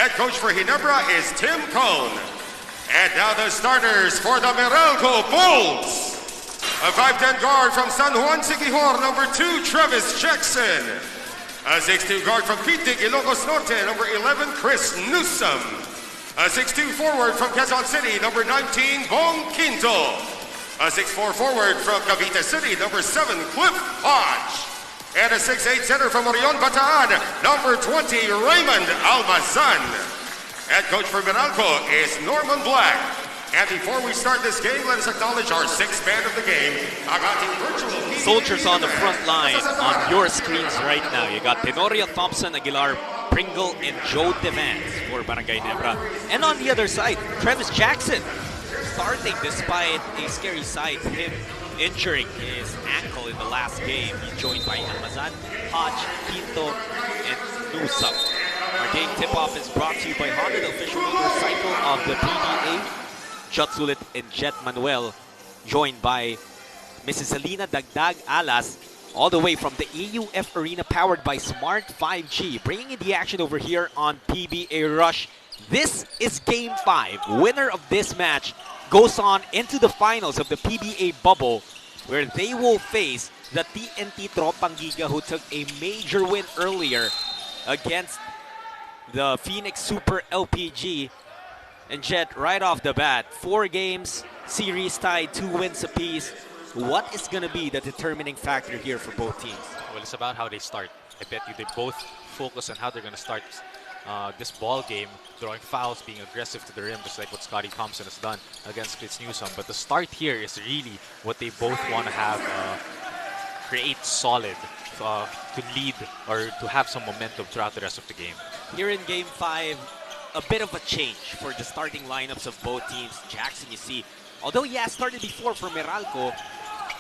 Head coach for Ginebra is Tim Cone. And now the starters for the Meralco Bulls. A 5'10 guard from San Juan Siquijor, number 2, Travis Jackson. A 6'2 guard from Pitik, Ilocos Norte, number 11, Chris Newsom. A 6'2 forward from Quezon City, number 19, Bong Quinto. A 6'4 forward from Cavite City, number 7, Cliff Hodge. And a 6'8 center from Orion Bataan, number 20, Raymond Almazan. Head coach for Meralco is Norman Black. And before we start this game, let us acknowledge our 6th man of the game, ang ating virtual soldiers on the front line on your screens right now. You got Tenorio, Thompson, Aguilar, Pringle, and Joe Devance for Barangay Ginebra. And on the other side, Travis Jackson starting despite a scary sight, him injuring his ankle in the last game. He's joined by Almazan, Hodge, Quinto, and Newsom. Our game tip-off is brought to you by Honda, the official motorcycle of the PBA. Jotsulit and Jet Manuel, joined by Mrs. Alina Dagdag Alas, all the way from the AUF Arena, powered by Smart 5G, bringing in the action over here on PBA Rush. This is Game 5. Winner of this match goes on into the finals of the PBA bubble, where they will face the TNT Tropang Giga, who took a major win earlier against the Phoenix Super LPG. And Jet, right off the bat, 4 games, series tied, 2 wins apiece. What is going to be the determining factor here for both teams? Well, it's about how they start. I bet you they both focus on how they're going to start this ball game, throwing fouls, being aggressive to the rim, just like what Scotty Thompson has done against Chris Newsom. But the start here is really what they both want to have, create solid to lead or to have some momentum throughout the rest of the game. Here in Game 5, a bit of a change for the starting lineups of both teams. Jackson, you see, although he has started before for Meralco,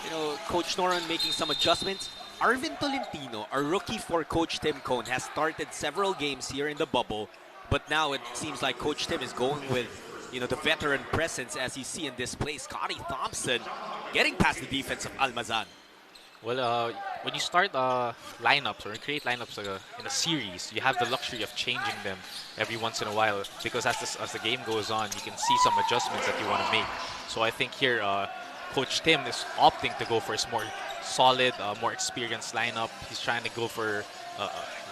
you know, Coach Norman making some adjustments. Arvin Tolentino, a rookie for Coach Tim Cone, has started several games here in the bubble, but now it seems like Coach Tim is going with, you know, the veteran presence, as you see in this play. Scotty Thompson getting past the defense of Almazan. Well, when you start lineups or create lineups in a series, you have the luxury of changing them every once in a while, because as the game goes on, you can see some adjustments that you want to make. So I think here, Coach Tim is opting to go for his more solid, more experienced lineup. He's trying to go for,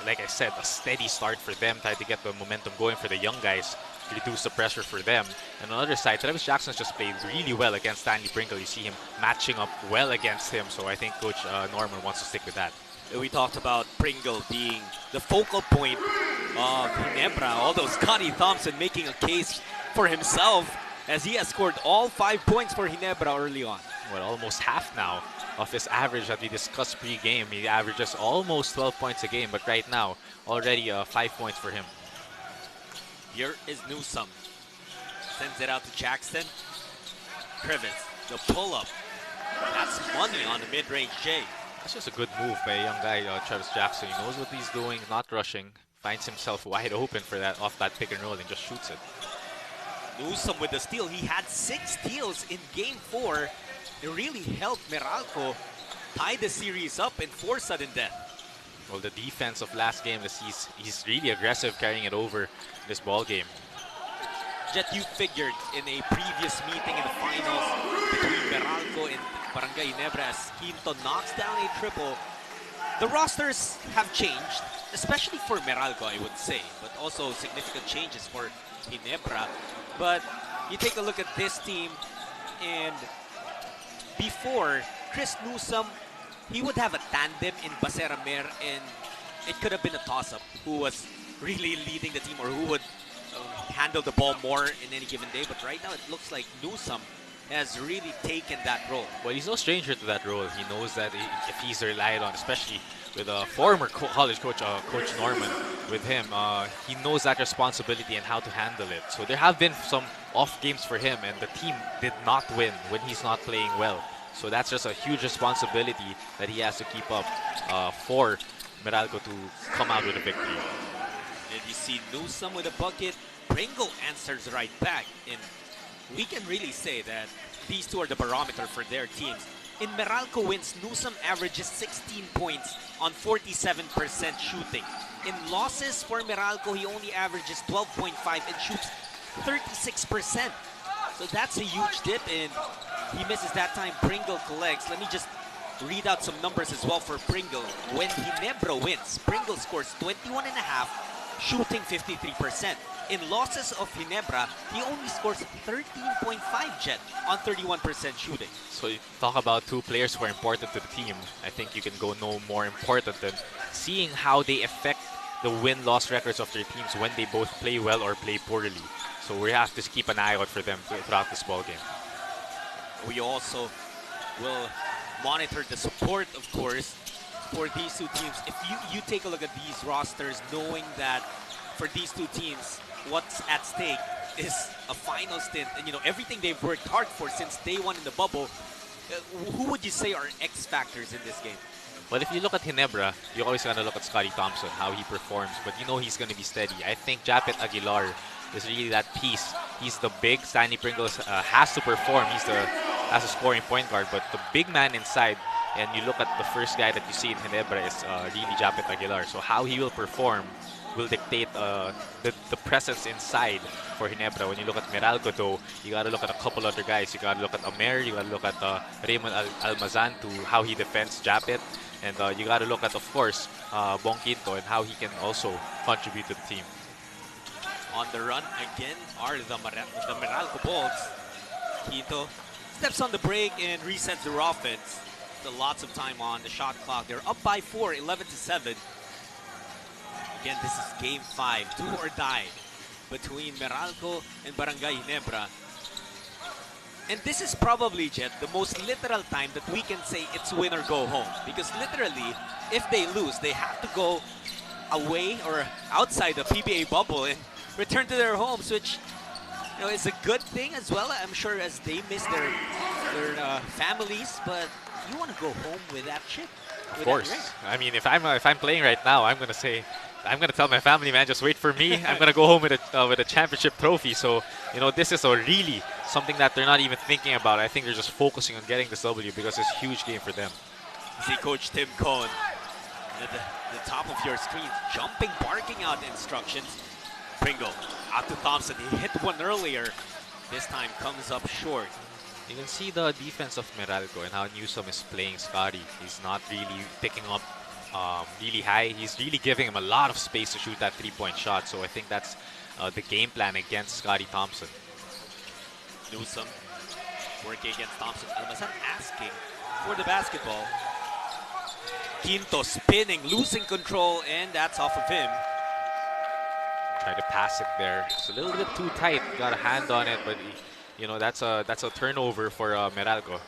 like I said, a steady start for them, trying to get the momentum going for the young guys, reduce the pressure for them. And on the other side, Travis Jackson's just played really well against Stanley Pringle. You see him matching up well against him, so I think Coach Norman wants to stick with that. We talked about Pringle being the focal point of Ginebra, although Scotty Thompson making a case for himself, as he has scored all 5 points for Ginebra early on. Well, almost half now of his average that we discussed pre-game. He averages almost 12 points a game, but right now, already 5 points for him. Here is Newsom. Sends it out to Jackson. Krivitz, the pull-up. That's money on the mid-range J. That's just a good move by a young guy, Travis Jackson. He knows what he's doing, not rushing, finds himself wide open for that off that pick and roll and just shoots it. Newsom with the steal. He had 6 steals in Game 4. It really helped Meralco tie the series up in 4 sudden death. Well, the defense of last game, he's really aggressive carrying it over this ball game. Jet, you figured in a previous meeting in the finals between Meralco and Barangay Ginebra, as Quinto knocks down a triple. The rosters have changed, especially for Meralco, I would say, but also significant changes for Ginebra. But you take a look at this team, and before, Chris Newsom, he would have a tandem in Baseramer, and it could have been a toss-up who was really leading the team or who would handle the ball more in any given day. But right now, it looks like Newsom has really taken that role. Well, he's no stranger to that role. He knows that if he's relied on, especially with a former college coach, Coach Norman, with him, he knows that responsibility and how to handle it. So there have been some off games for him, and the team did not win when he's not playing well. So that's just a huge responsibility that he has to keep up for Meralco to come out with a victory. And you see Newsom with a bucket. Pringle answers right back. And we can really say that these two are the barometer for their teams. In Meralco wins, Newsom averages 16 points on 47% shooting. In losses for Meralco, he only averages 12.5 and shoots 36%. So that's a huge dip, and he misses that time. Pringle collects. Let me just read out some numbers as well for Pringle. When Ginebra wins, Pringle scores 21.5, shooting 53%. In losses of Ginebra, he only scores 13.5 Jet on 31% shooting. So you talk about two players who are important to the team. I think you can go no more important than seeing how they affect the win-loss records of their teams when they both play well or play poorly. So we have to keep an eye out for them throughout this ball game. We also will monitor the support, of course, for these two teams. If you take a look at these rosters, knowing that for these two teams, what's at stake is a final stint, and everything they've worked hard for since day one in the bubble. Who would you say are X factors in this game? Well, if you look at Ginebra, you always gotta look at Scotty Thompson, how he performs, but he's gonna be steady. I think Japet Aguilar is really that piece. He's the big. Stanley Pringles has to perform. Has a scoring point guard, but the big man inside, and you look at the first guy that you see in Ginebra is really Japet Aguilar. So how he will perform will dictate the presence inside for Ginebra. When you look at Meralco, though, you got to look at a couple other guys. You got to look at Amer, you got to look at Raymond Almazan to how he defends Japet, and you got to look at, of course, Bong Quinto and how he can also contribute to the team. On the run again are the Meralco Bolts. Quinto steps on the break and resets their offense. Lots of time on the shot clock. They're up by 4, 11-7. Again, this is game 5, do or die between Meralco and Barangay Ginebra. And this is probably, Jet, the most literal time that we can say it's win or go home. Because literally, if they lose, they have to go away or outside the PBA bubble and return to their homes, which is a good thing as well. I'm sure as they miss their families, but you want to go home with that chip. Of course. I mean, if I'm playing right now, I'm gonna tell my family, man, just wait for me. I'm gonna go home with a championship trophy. So this is really something that they're not even thinking about. I think they're just focusing on getting this W because it's a huge game for them. See Coach Tim Cohn at the top of your screen, jumping, barking out instructions. Pringle out to Thompson. He hit one earlier. This time comes up short. You can see the defense of Meralco and how Newsom is playing Scotty. He's not really picking up really high. He's really giving him a lot of space to shoot that three-point shot. So I think that's the game plan against Scotty Thompson. Newsom working against Thompson. Almazan asking for the basketball. Quinto spinning, losing control, and that's off of him. Try to pass it there. It's a little bit too tight. Got a hand on it, but that's a turnover for Meralco.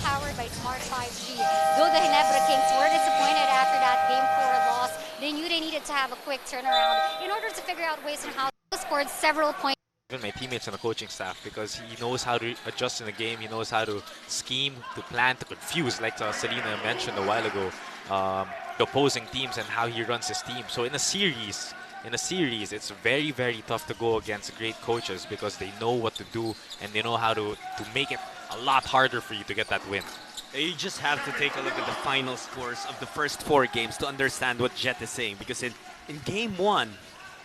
Powered by Smart 5G. Though the Ginebra Kings were disappointed after that Game 4 loss, they knew they needed to have a quick turnaround in order to figure out ways on how to score several points. Even my teammates on the coaching staff, because he knows how to adjust in the game, he knows how to scheme, to plan, to confuse, like Selena mentioned a while ago, the opposing teams and how he runs his team. So in a series, in a series, it's very, very tough to go against great coaches because they know what to do and they know how to make it a lot harder for you to get that win. You just have to take a look at the final scores of the first 4 games to understand what Jet is saying. Because in Game 1,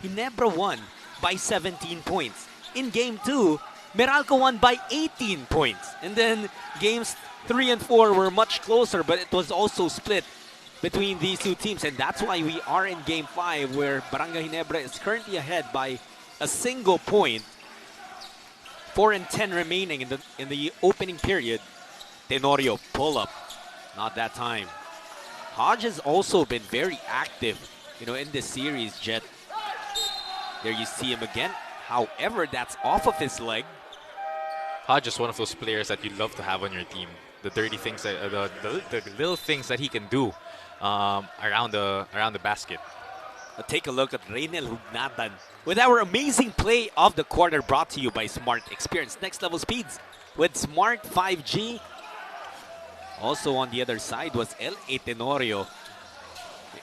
Ginebra won by 17 points. In Game 2, Meralco won by 18 points. And then Games 3 and 4 were much closer, but it was also split between these two teams. And that's why we are in Game 5, where Barangay Ginebra is currently ahead by a single point. 4 and 10 remaining in the opening period. Tenorio pull up, not that time. Hodge has also been very active, in this series, Jet. There you see him again. However, that's off of his leg. Hodge is one of those players that you'd love to have on your team. The dirty things, the little things that he can do around the basket. Take a look at Reynel Hugnatan with our amazing play of the quarter, brought to you by Smart. Experience next level speeds with Smart 5G. Also on the other side was LA Tenorio.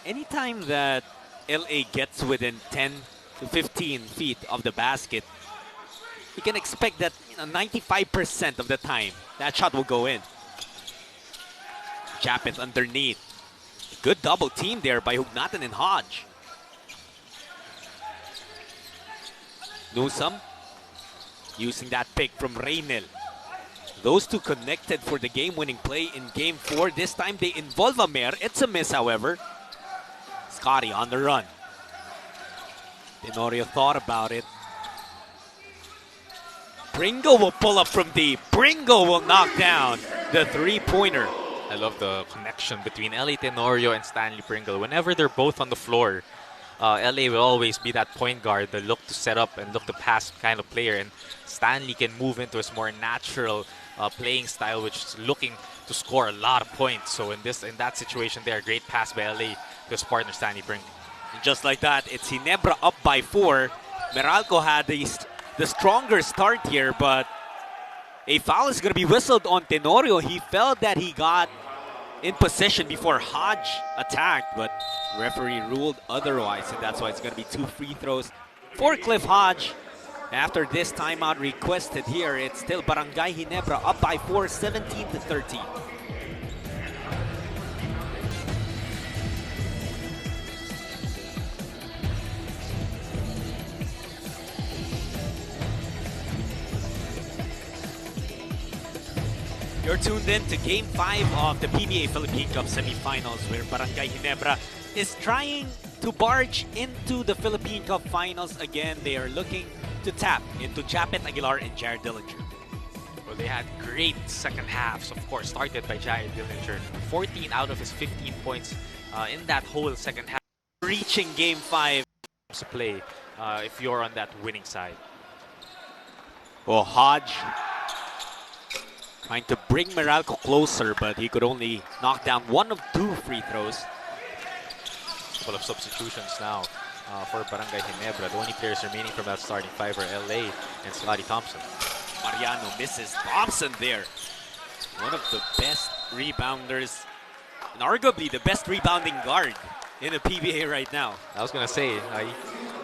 Anytime that LA gets within 10 to 15 feet of the basket, you can expect that 95% of the time that shot will go in. Japeth underneath. Good double team there by Hugnatan and Hodge. Newsome using that pick from Reynel. Those two connected for the game-winning play in Game 4. This time they involve Amer. It's a miss, however. Scotty on the run. Tenorio thought about it. Pringle will pull up from deep. Pringle will knock down the three-pointer. I love the connection between LA Tenorio and Stanley Pringle. Whenever they're both on the floor, LA will always be that point guard that look to set up and look to pass kind of player. And Stanley can move into his more natural playing style, which is looking to score a lot of points. So in that situation there, great pass by LA to his partner Stanley Pringle. Just like that, it's Ginebra up by 4. Meralco had the stronger start here, but a foul is going to be whistled on Tenorio. He felt that he got in position before Hodge attacked, but referee ruled otherwise, and that's why it's going to be 2 free throws for Cliff Hodge. After this timeout requested here, it's still Barangay Ginebra up by 4, 17 to 13. You're tuned in to Game 5 of the PBA Philippine Cup semifinals, where Barangay Ginebra is trying to barge into the Philippine Cup finals again. They are looking to tap into Japeth Aguilar and Jared Dillinger. Well, they had great second halves, of course, started by Jared Dillinger. 14 out of his 15 points in that whole second half. Reaching Game 5 to play if you're on that winning side. Oh, Hodge trying to bring Meralco closer, but he could only knock down 1 of 2 free throws. Couple of substitutions now for Barangay Ginebra. The only players remaining from that starting 5 are LA and Scotty Thompson. Mariano misses Thompson there. One of the best rebounders, and arguably the best rebounding guard in the PBA right now. I was gonna say,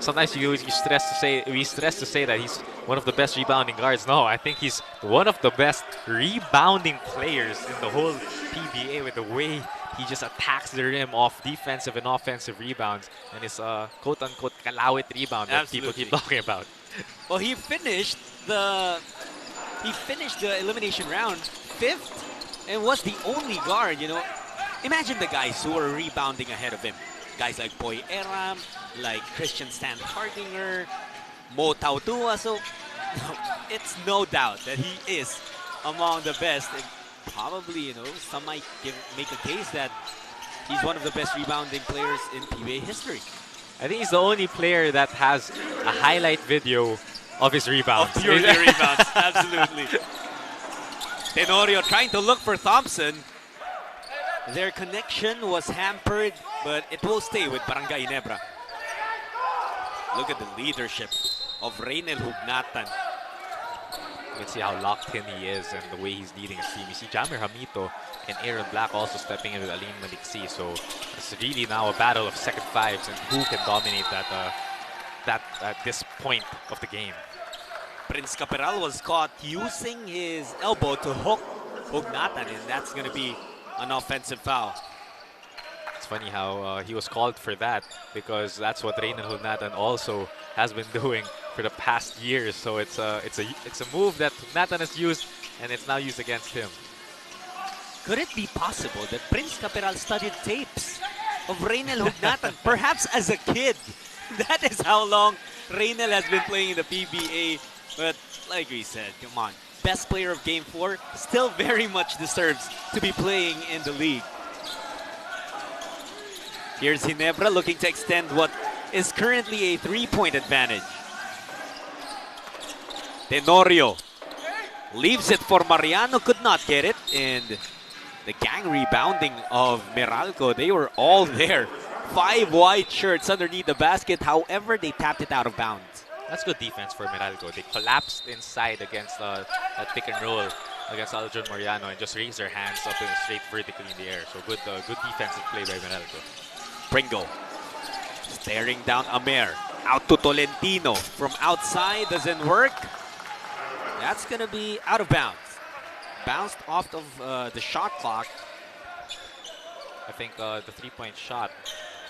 sometimes we stress to say that he's one of the best rebounding guards. No, I think he's one of the best rebounding players in the whole PBA with the way he just attacks the rim off defensive and offensive rebounds, and his quote-unquote kalawit rebound that people keep talking about. Well, he finished the elimination round 5th and was the only guard, Imagine the guys who were rebounding ahead of him. Guys like Boy Eram, like Christian Stan Hardinger, Mo Tautua. So it's no doubt that he is among the best. And probably, some might make a case that he's one of the best rebounding players in PBA history. I think he's the only player that has a highlight video of his rebounds. Of purely rebounds, absolutely. Tenorio trying to look for Thompson. Their connection was hampered, but it will stay with Barangay Ginebra. Look at the leadership of Reynel Hugnatan. You can see how locked in he is and the way he's leading his team. You see Jamir Hamito and Aaron Black also stepping in with Aline Maliksi. So it's really now a battle of second fives and who can dominate at this point of the game. Prince Caperal was caught using his elbow to hook Hugnatan, and that's going to be an offensive foul. It's funny how he was called for that, because that's what Reynel Hugnatan also has been doing for the past years. So it's a move that Hugnatan has used, and it's now used against him. Could it be possible that Prince Caperal studied tapes of Reynel Hugnatan, perhaps as a kid? That is how long Reynel has been playing in the PBA. But like we said, come on, best player of Game 4 still very much deserves to be playing in the league. Here's Ginebra looking to extend what is currently a 3-point advantage. Tenorio leaves it for Mariano, could not get it, and the gang rebounding of Meralco, they were all there. 5 white shirts underneath the basket, however, they tapped it out of bounds. That's good defense for Meralco. They collapsed inside against that pick and roll against Aljon Mariano and just raised their hands up and straight vertically in the air. So good defensive play by Meralco. Pringle staring down Amer. Out to Tolentino. From outside, doesn't work. That's going to be out of bounds. Bounced off of the shot clock. I think the 3-point shot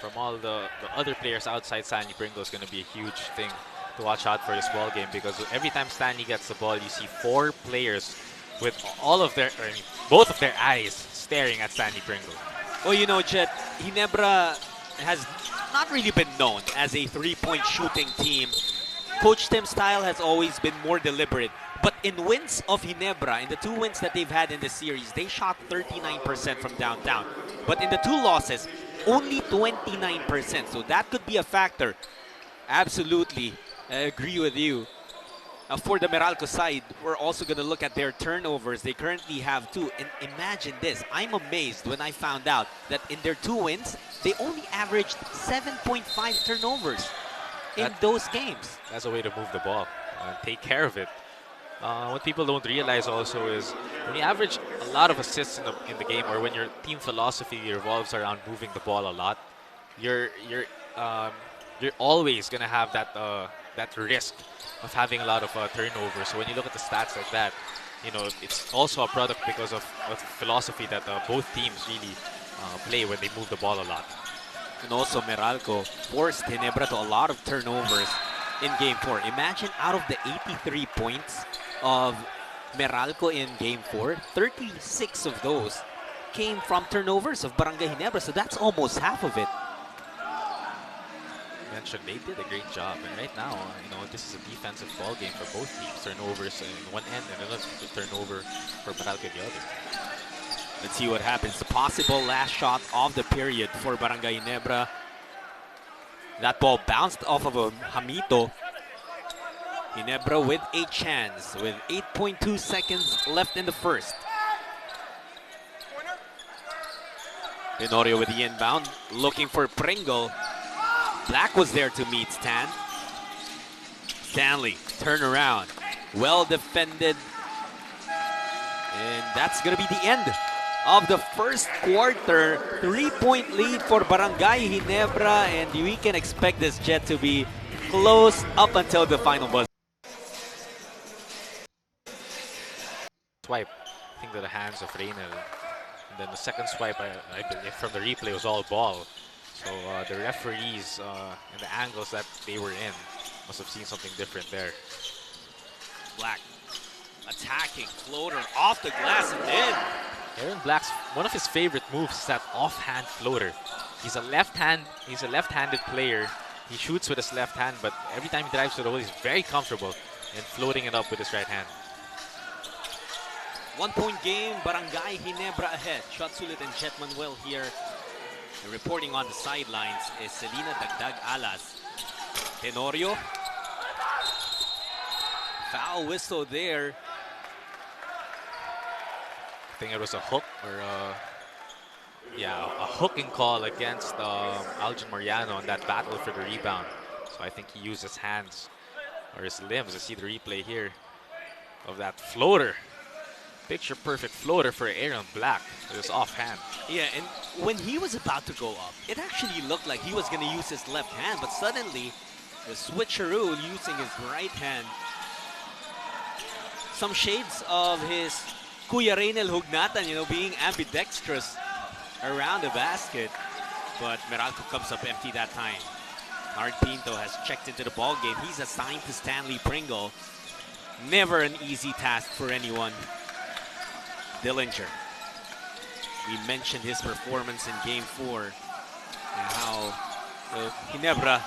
from all the other players outside Stanley Pringle is going to be a huge thing to watch out for this ball game, because every time Stanley gets the ball, you see 4 players with both of their eyes staring at Stanley Pringle. Well, you know, Jet, Ginebra has not really been known as a 3-point shooting team. Coach Tim's style has always been more deliberate. But in wins of Ginebra, in the 2 wins that they've had in the series, they shot 39% from downtown. But in the 2 losses, only 29%. So that could be a factor. Absolutely. I agree with you. For the Meralco side, we're also going to look at their turnovers. They currently have 2. And imagine this. I'm amazed when I found out that in their 2 wins, they only averaged 7.5 turnovers in those games. That's a way to move the ball and take care of it. What people don't realize also is when you average a lot of assists in the game, or when your team philosophy revolves around moving the ball a lot, you're always gonna have that risk of having a lot of turnovers. So when you look at the stats like that, you know, it's also a product because of philosophy that both teams really play when they move the ball a lot. And also Meralco forced Ginebra to a lot of turnovers in Game 4. Imagine out of the 83 points of Meralco in Game 4, 36 of those came from turnovers of Barangay Ginebra. So that's almost half of it. Mentioned they did a great job, and right now, you know, this is a defensive ball game for both teams. Turnovers in one end and another turnover for Meralco in the other. Let's see what happens. The possible last shot of the period for Barangay Ginebra. That ball bounced off of a Hamito. Ginebra with a chance with 8.2 seconds left in the first. Tenorio with the inbound, looking for Pringle. Black was there to meet Stan. Stanley, turn around. Well defended. And that's going to be the end of the first quarter. 3-point lead for Barangay Ginebra, and we can expect this Jet to be close up until the final buzzer. Swipe, I think, to the hands of Reynel. And then the second swipe, I believe, from the replay was all ball. So the referees and the angles that they were in must have seen something different there. Black attacking, floater off the glass and in. Aaron Black's one of his favorite moves is that offhand floater. He's a left-handed player. He shoots with his left hand, but every time he drives to the hole, he's very comfortable in floating it up with his right hand. 1-point game, Barangay Ginebra ahead. Shotsulit and Jet Manuel here. And reporting on the sidelines is Selena Dagdag Alas. Tenorio. Foul whistle there. I think it was a hook or a hooking call against Aljon Mariano on that battle for the rebound. So I think he used his hands or his limbs. I see the replay here of that floater. Picture perfect floater for Aaron Black. It was offhand. Yeah, and when he was about to go up, it actually looked like he was going to use his left hand, but suddenly The switcheroo using his right hand. Some shades of his Kuya Reynel Hugnatan, being ambidextrous around the basket. But Meralco comes up empty that time. Nard Pinto has checked into the ball game. He's assigned to Stanley Pringle. Never an easy task for anyone. Dillinger. We mentioned his performance in Game 4 and how Ginebra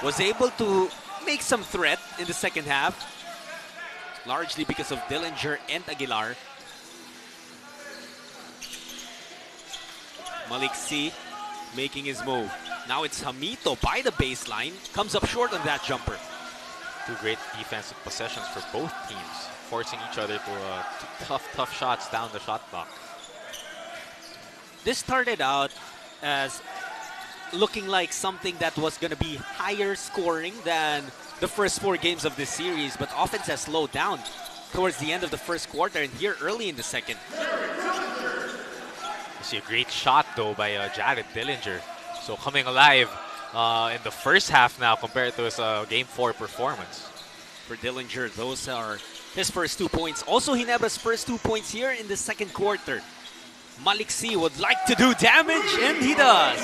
was able to make some threat in the second half, largely because of Dillinger and Aguilar. Malik C making his move. Now it's Hamito by the baseline. Comes up short on that jumper. Two great defensive possessions for both teams, forcing each other to tough shots down the shot clock. This started out as looking like something that was going to be higher scoring than the first 4 games of this series, but offense has slowed down towards the end of the first quarter and here early in the second. You see a great shot though by Jared Dillinger. So coming alive in the first half now compared to his Game 4 performance. For Dillinger, those are his first 2 points. Also Ginebra's first 2 points here in the second quarter. Malik C would like to do damage, and he does.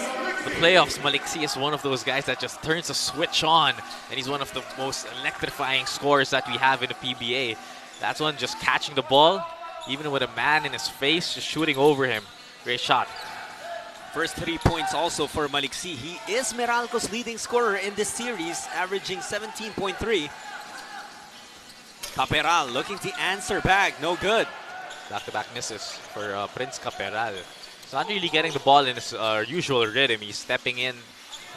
The playoffs, Malik C is one of those guys that just turns a switch on, and he's one of the most electrifying scorers that we have in the PBA. That's one just catching the ball, even with a man in his face, just shooting over him. Great shot. First 3 points also for Malik C. He is Meralco's leading scorer in this series, averaging 17.3. Caperal looking to answer back, no good. Back-to-back misses for Prince Caperal. He's not really getting the ball in his usual rhythm. He's stepping in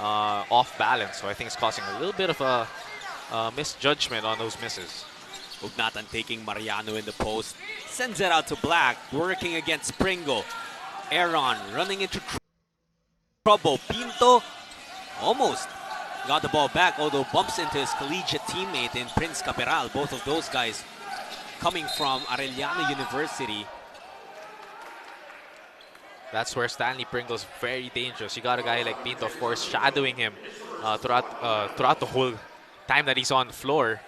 off balance, so I think it's causing a little bit of a misjudgment on those misses. Hugnatan taking Mariano in the post. Sends it out to Black, working against Pringle. Aaron running into trouble. Pinto almost got the ball back, although bumps into his collegiate teammate in Prince Caperal. Both of those guys coming from Arellano University. That's where Stanley Pringle is very dangerous. You got a guy like Pinto, of course, shadowing him throughout the whole time that he's on the floor.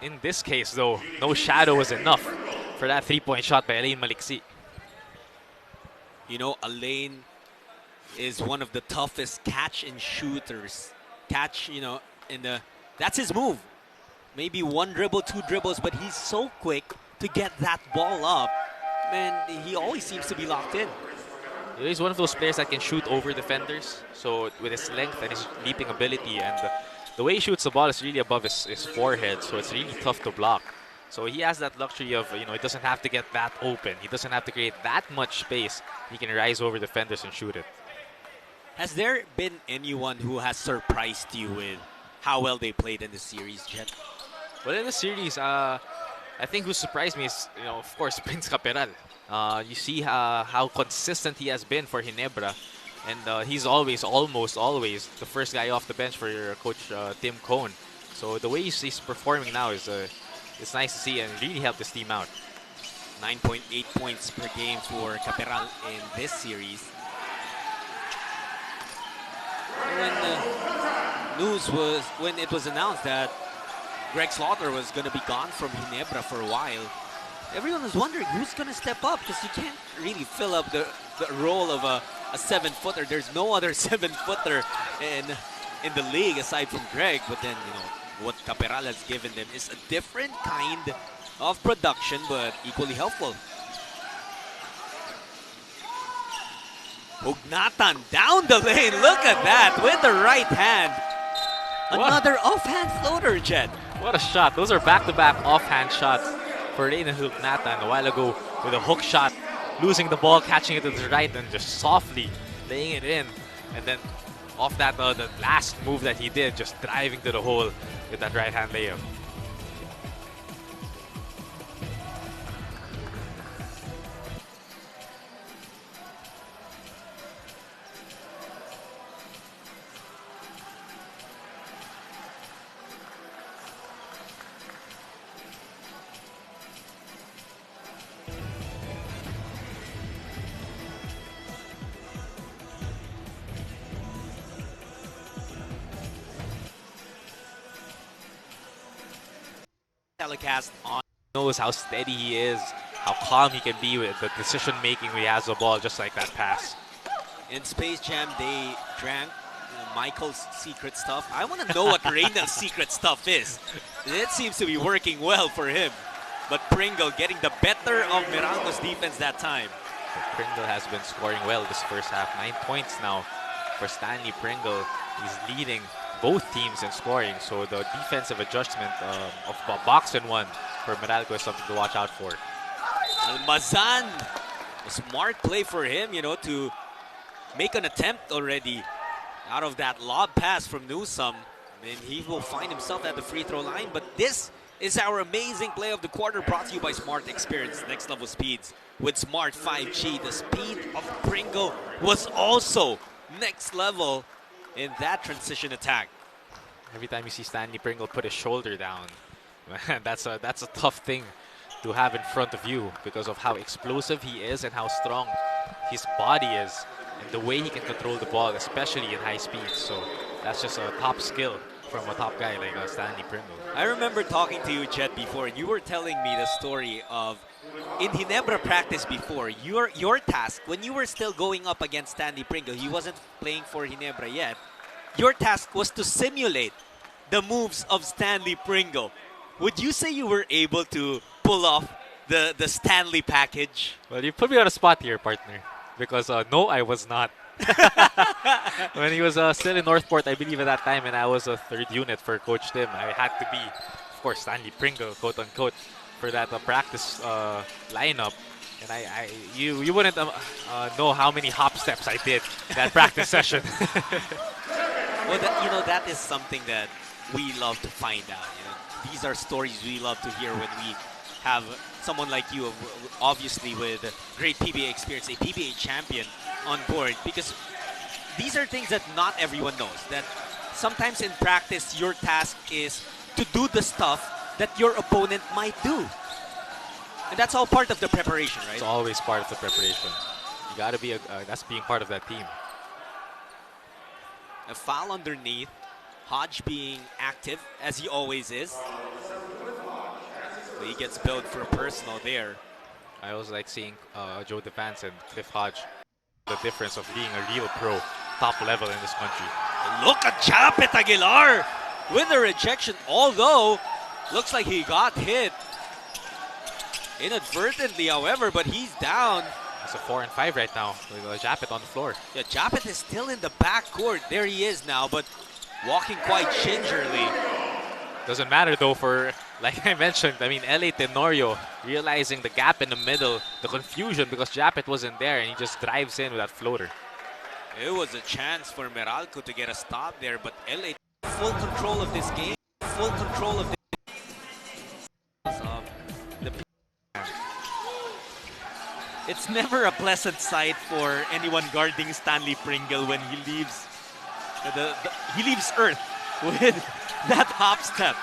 In this case, though, no shadow was enough for that 3-point shot by Alain Maliksi. Alain is one of the toughest catch-and shooters. That's his move. Maybe 1 dribble, 2 dribbles, but he's so quick to get that ball up. Man, he always seems to be locked in. He's one of those players that can shoot over defenders. So with his length and his leaping ability, and the way he shoots the ball is really above his forehead, so it's really tough to block. So he has that luxury of, he doesn't have to get that open. He doesn't have to create that much space. He can rise over defenders and shoot it. Has there been anyone who has surprised you with how well they played in the series, Jet? Well, in the series, I think who surprised me is, of course, Prince Caperal. You see how consistent he has been for Ginebra. And he's almost always, the first guy off the bench for your coach, Tim Cone. So the way he's performing now is it's nice to see and really help this team out. 9.8 points per game for Caperal in this series. When it was announced that Greg Slaughter was going to be gone from Ginebra for a while, everyone was wondering who's going to step up, because you can't really fill up the role of a 7-footer. There's no other 7-footer in the league aside from Greg. But then, what Caperal has given them is a different kind of production, but equally helpful. Hugnatan down the lane. Look at that with the right hand. Another offhand floater, Jet. What a shot. Those are back-to-back offhand shots for Reina Hugnatan a while ago with a hook shot, losing the ball, catching it to the right, and just softly laying it in. And then off that, the last move that he did, just driving to the hole with that right-hand layup. telecast on. Knows how steady he is, how calm he can be with the decision making when he has the ball, just like that pass. In Space Jam, they drank Michael's secret stuff. I want to know what Reynolds' secret stuff is. It seems to be working well for him. But Pringle getting the better of Meralco's defense that time. So Pringle has been scoring well this first half. 9 points now for Stanley Pringle. He's leading both teams in scoring. So the defensive adjustment of box and one for Meralco is something to watch out for. Almazan, a smart play for him, you know, to make an attempt already out of that lob pass from Newsome. And he will find himself at the free throw line. But this is our amazing play of the quarter, brought to you by Smart Experience Next Level Speeds. With Smart 5G, the speed of Pringle was also next level in that transition attack. Every time you see Stanley Pringle put his shoulder down, man, that's a tough thing to have in front of you because of how explosive he is and how strong his body is and the way he can control the ball, especially in high speed. So that's just a top skill from a top guy like Stanley Pringle. I remember talking to you, Chet, before, and you were telling me the story of in Ginebra practice before, your task, when you were still going up against Stanley Pringle, he wasn't playing for Ginebra yet, your task was to simulate the moves of Stanley Pringle. Would you say you were able to pull off the Stanley package? Well, you put me on a spot here, partner, because no, I was not. When he was still in Northport, I believe at that time, and I was a third unit for Coach Tim, I had to be, of course, Stanley Pringle, quote unquote, for that practice lineup. And you wouldn't know how many hop steps I did that practice session. Well, that is something that we love to find out. These are stories we love to hear when we have someone like you, obviously with great PBA experience, a PBA champion on board, because these are things that not everyone knows. That sometimes in practice, your task is to do the stuff that your opponent might do. And that's all part of the preparation, right? It's always part of the preparation. You got to be, that's being part of that team. A foul underneath. Hodge being active, as he always is. So he gets billed for personal there. I always like seeing Joe DeVance and Cliff Hodge. The difference of being a real pro, top level in this country. Look at Japet Aguilar with the rejection, although looks like he got hit inadvertently, however, but he's down. It's a 4 and 5 right now with Japet on the floor. Yeah, Japet is still in the backcourt. There he is now, but walking quite gingerly. Doesn't matter though for, like I mentioned, I mean, LA Tenorio realizing the gap in the middle, the confusion because Japet wasn't there and he just drives in with that floater. It was a chance for Meralco to get a stop there, but LA full control of this game, full control of the It's never a pleasant sight for anyone guarding Stanley Pringle when he leaves he leaves Earth with that hop step.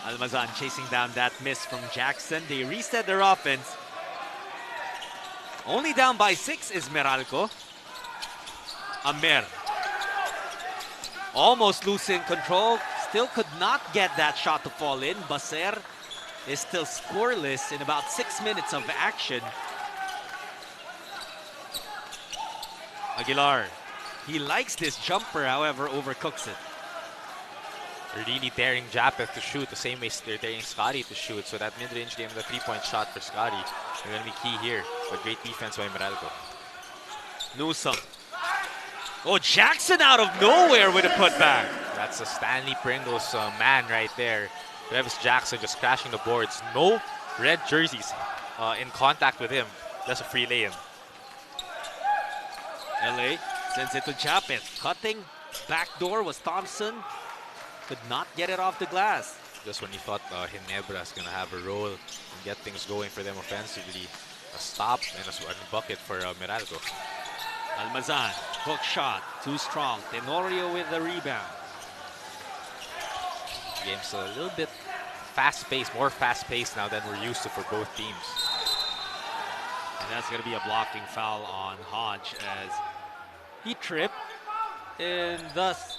Almazan chasing down that miss from Jackson. They reset their offense. Only down by 6 is Meralco. Amer. Almost losing control. Still could not get that shot to fall in. Baser is still scoreless in about 6 minutes of action. Aguilar. He likes this jumper, however, overcooks it. They're really daring Japet to shoot the same way they're daring Scotty to shoot. So that mid-range game, the 3-point shot for Scotty, is going to be key here. But great defense by Meralco. Newsome. Oh, Jackson out of nowhere with a putback. That's a Stanley Pringle's man right there. Travis Jackson just crashing the boards. No red jerseys in contact with him. That's a free lay-in. LA sends it to Japet. Cutting. Backdoor was Thompson. Could not get it off the glass. Just when you thought Ginebra is going to have a role and get things going for them offensively. A stop and a bucket for Meralco. Almazan, hook shot, too strong. Tenorio with the rebound. Game's a little bit fast-paced, more fast-paced now than we're used to for both teams. And that's going to be a blocking foul on Hodge as he tripped and thus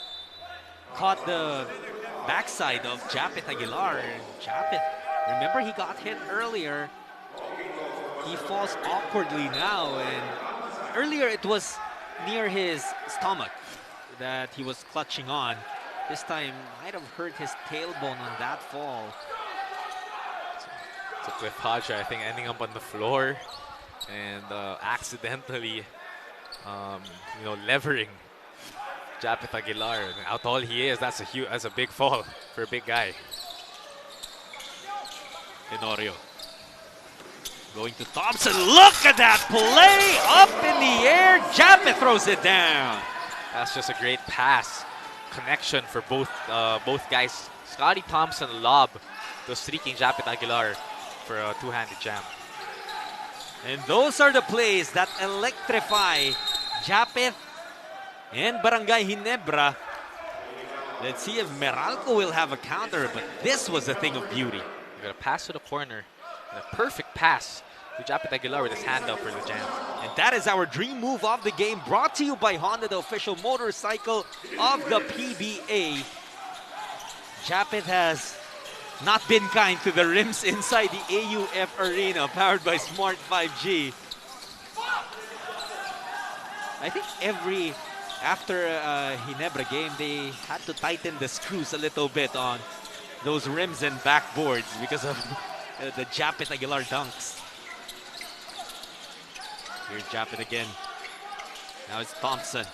caught the backside of Japeth Aguilar. Japeth, remember he got hit earlier. He falls awkwardly now, and earlier it was near his stomach that he was clutching on. This time might have hurt his tailbone on that fall. So Cliff Hodge, I think, ending up on the floor and accidentally, levering Japeth Aguilar. And how tall he is, that's a big fall for a big guy. Tenorio going to Thompson. Look at that play up in the air. Japeth throws it down. That's just a great pass connection for both guys. Scotty Thompson lob to streaking Japeth Aguilar for a two-handed jam. And those are the plays that electrify Japeth and Barangay Ginebra. Let's see if Meralco will have a counter, but this was a thing of beauty. You got a pass to the corner, and a perfect pass to Japeth Aguilar with his hand up for the jam. And that is our dream move of the game, brought to you by Honda, the official motorcycle of the PBA. Japeth has not been kind to the rims inside the AUF arena, powered by Smart 5G. I think after Ginebra game, they had to tighten the screws a little bit on those rims and backboards because of the Japeth Aguilar dunks. Here's Japeth again. Now it's Thompson.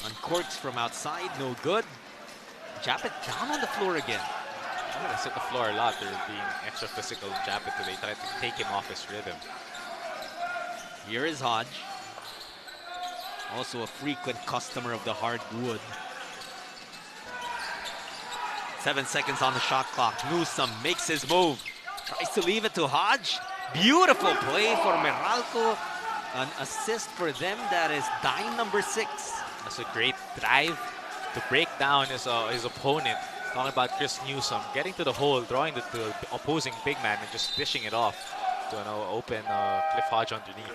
Uncorks from outside, no good. Japeth down on the floor again. I'm going to sit the floor a lot. They're being extra physical in Japeth today. Try to take him off his rhythm. Here is Hodge. Also a frequent customer of the hardwood. 7 seconds on the shot clock. Newsome makes his move. Tries to leave it to Hodge. Beautiful play for Meralco. An assist for them. That is dime number 6. That's a great drive to break down his opponent. Talking about Chris Newsome. Getting to the hole, drawing the opposing big man and just dishing it off to an open Cliff Hodge underneath.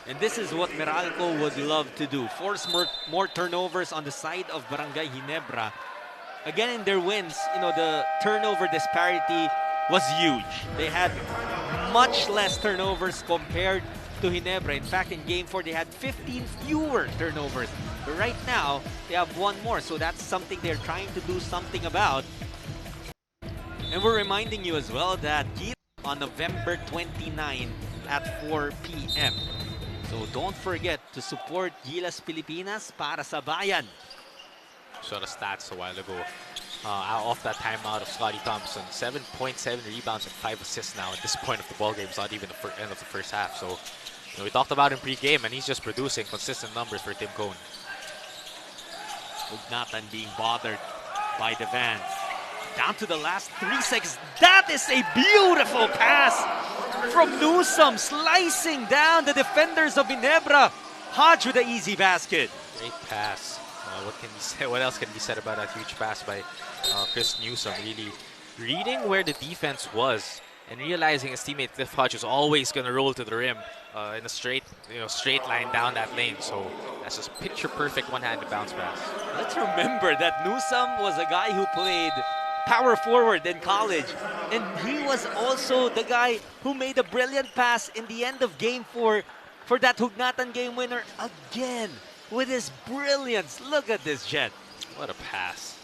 And this is what Meralco would love to do. Force more turnovers on the side of Barangay Ginebra. Again, in their wins, the turnover disparity was huge. They had much less turnovers compared to Ginebra. In fact, in Game 4, they had 15 fewer turnovers. But right now, they have one more. So that's something they're trying to do something about. And we're reminding you as well that on November 29 at 4 p.m. So don't forget to support Gilas Pilipinas para sa bayan. Saw the stats a while ago. Off that timeout of Scotty Thompson. 7.7 rebounds and 5 assists now at this point of the ballgame. It's not even the end of the first half. So we talked about him pre-game, and he's just producing consistent numbers for Tim Cone. Hugnatan being bothered by the Vans. Down to the last 3 seconds. That is a beautiful pass from Newsome, slicing down the defenders of Ginebra. Hodge with an easy basket. Great pass. What can be said? What else can be said about that huge pass by Chris Newsome? Really reading where the defense was and realizing his teammate Cliff Hodge was always going to roll to the rim in a straight line down that lane. So that's just picture perfect one-handed bounce pass. Let's remember that Newsome was a guy who played power forward in college, and he was also the guy who made a brilliant pass in the end of Game 4 for that Hugnatan game winner again. With his brilliance. Look at this, Jet. What a pass.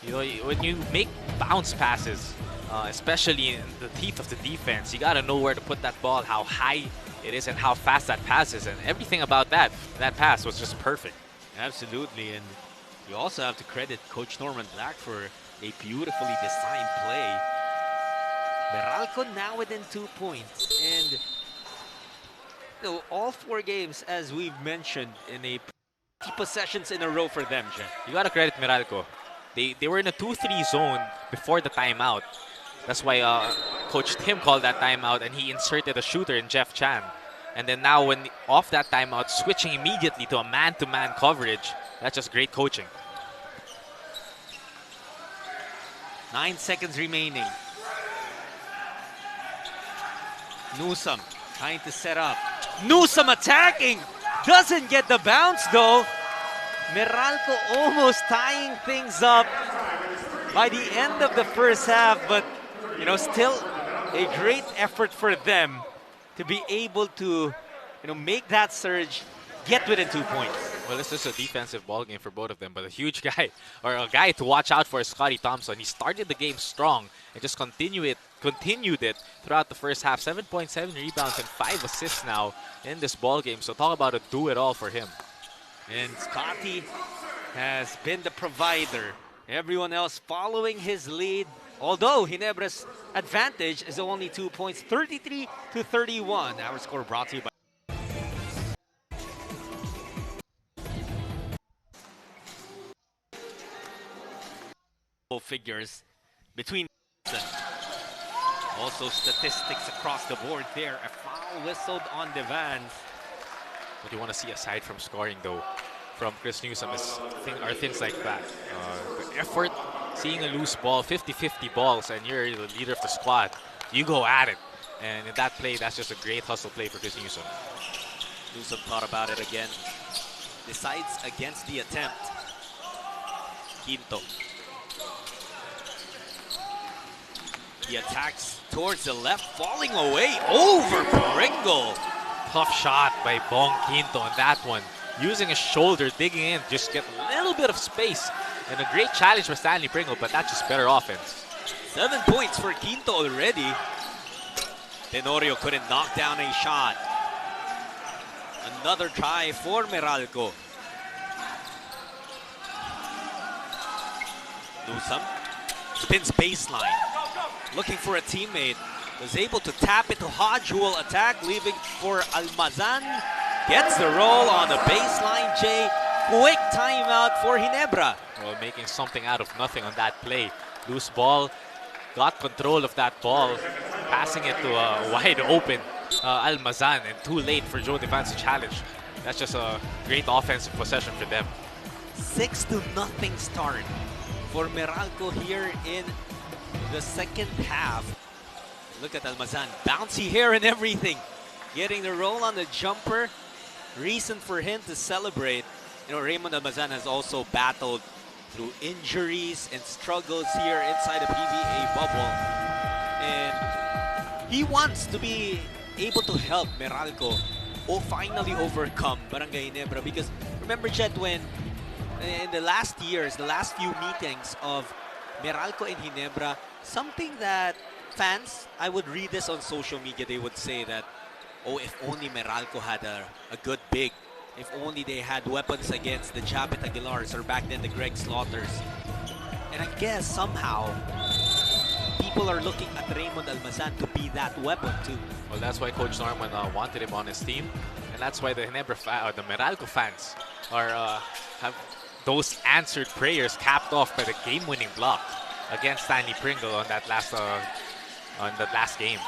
When you make bounce passes, especially in the teeth of the defense, you got to know where to put that ball, how high it is, and how fast that pass is. And everything about that pass was just perfect. Absolutely. And you also have to credit Coach Norman Black for a beautifully designed play. Meralco now within 2 points. And all 4 games, as we've mentioned, in a possessions in a row for them, Jen. You gotta credit Meralco. They were in a 2-3 zone before the timeout. That's why Coach Tim called that timeout, and he inserted a shooter in Jeff Chan. And then now, when off that timeout, switching immediately to a man-to-man coverage. That's just great coaching. 9 seconds remaining. Newsome trying to set up. Newsome attacking. Doesn't get the bounce though. Meralco almost tying things up. by the end of the first half, but you know, still a great effort for them to be able to, you know, make that surge, get within 2 points. Well, this is a defensive ball game for both of them, but a huge guy, or a guy to watch out for is Scotty Thompson. He started the game strong and just continued it throughout the first half. 7.7 rebounds and 5 assists now in this ball game. So talk about a do-it-all for him. And Scotty has been the provider. Everyone else following his lead. Although Ginebra's advantage is only 2 points, 33-31. Our score brought to you by figures between. Also statistics across the board there. A foul whistled on Devans. What you want to see aside from scoring, though, from Chris Newsom are things like that. The effort, seeing a loose ball, 50-50 balls, and you're the leader of the squad. You go at it. And in that play, that's just a great hustle play for Chris Newsom. Newsom thought about it again. Decides against the attempt. Quinto. He attacks towards the left, falling away over Pringle. Tough shot by Bong Quinto on that one. Using his shoulder, digging in, just get a little bit of space. And a great challenge for Stanley Pringle, but that's just better offense. 7 points for Quinto already. Tenorio couldn't knock down a shot. Another try for Meralco. Newsom spins baseline. Looking for a teammate. Was able to tap it to Hodge, who will attack, leaving for Almazan. Gets the roll on the baseline, Jay. Quick timeout for Ginebra. Well, making something out of nothing on that play. Loose ball, got control of that ball, passing it to a wide open Almazan, and too late for Joe Devans to challenge. That's just a great offensive possession for them. 6-0 start for Meralco here in the second half. Look at Almazan, bouncy hair and everything. Getting the roll on the jumper. Reason for him to celebrate. You know, Raymond Almazan has also battled through injuries and struggles here inside the PBA bubble. And he wants to be able to help Meralco finally overcome Barangay Ginebra. Because remember, Jet, when in the last years, the last few meetings of Meralco and Ginebra, something that fans, I would read this on social media, they would say that, oh, if only Meralco had a good big. If only they had weapons against the Japet Aguilars or back then the Greg Slaughters. And I guess somehow people are looking at Raymond Almazan to be that weapon too. Well, that's why Coach Norman wanted him on his team, and that's why the the Meralco fans are have those answered prayers capped off by the game-winning block against Stanley Pringle on that last game.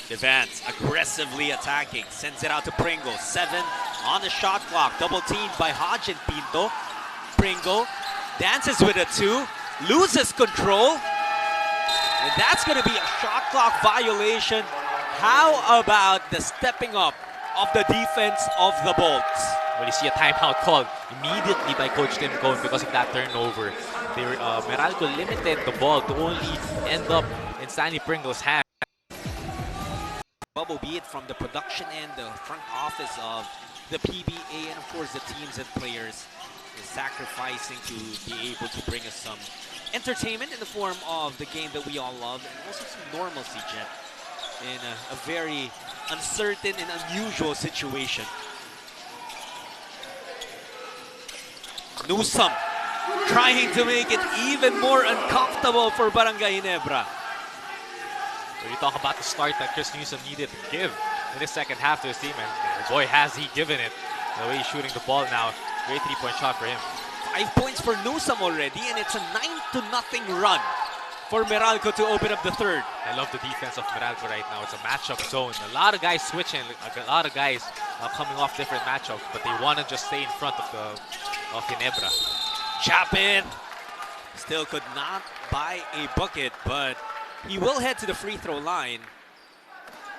Devans aggressively attacking, sends it out to Pringle. 7 on the shot clock, double teamed by Hodge and Pinto. Pringle dances with a 2, loses control, and that's going to be a shot clock violation. How about the stepping up of the defense of the Bolts? Well, you see a timeout called immediately by Coach Tim Cone because of that turnover. Meralco limited the ball to only end up in Stanley Pringle's hand. Bubble, be it from the production end, the front office of the PBA, and of course the teams and players is sacrificing to be able to bring us some entertainment in the form of the game that we all love, and also some normalcy, Jet, in a very uncertain and unusual situation. Newsom trying to make it even more uncomfortable for Barangay Ginebra. When you talk about the start that Chris Newsom needed to give in the second half to his team, and boy, has he given it. The way he's shooting the ball now, great three-point shot for him. 5 points for Newsom already, and it's a 9-0 run for Meralco to open up the third. I love the defense of Meralco right now. It's a matchup zone. A lot of guys switching, a lot of guys coming off different matchups, but they want to just stay in front of Ginebra. Chapin still could not buy a bucket, but he will head to the free throw line.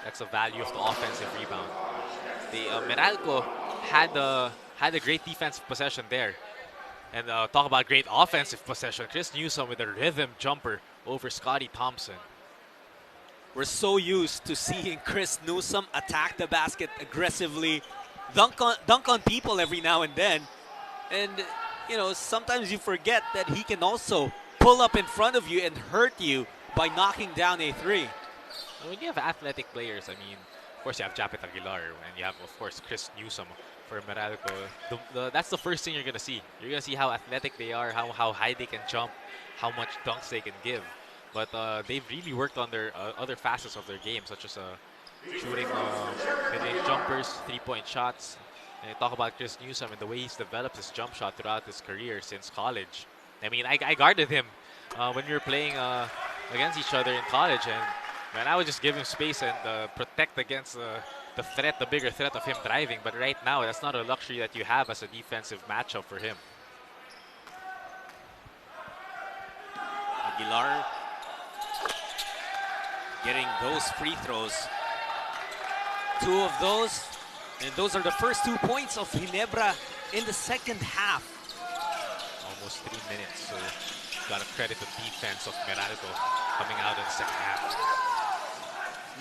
That's the value of the offensive rebound. The Meralco had a great defensive possession there. And talk about great offensive possession. Chris Newsom with a rhythm jumper over Scotty Thompson. We're so used to seeing Chris Newsom attack the basket aggressively, dunk on people every now and then. And, you know, sometimes you forget that he can also pull up in front of you and hurt you by knocking down a three. When you have athletic players, I mean, of course you have Japet Aguilar, and you have, of course, Chris Newsom for Meralco. That's the first thing you're going to see. You're going to see how athletic they are, how high they can jump, how much dunks they can give. But they've really worked on their other facets of their game, such as shooting mid-range jumpers, three-point shots. And you talk about Chris Newsom and the way he's developed his jump shot throughout his career since college. I mean, I guarded him when we were playing against each other in college, and man, I would just give him space and protect against the bigger threat of him driving. But right now, that's not a luxury that you have as a defensive matchup for him. Aguilar getting those free throws. 2 of those, and those are the first 2 points of Ginebra in the second half. Almost 3 minutes, so gotta credit the defense of Meralco coming out in the second half.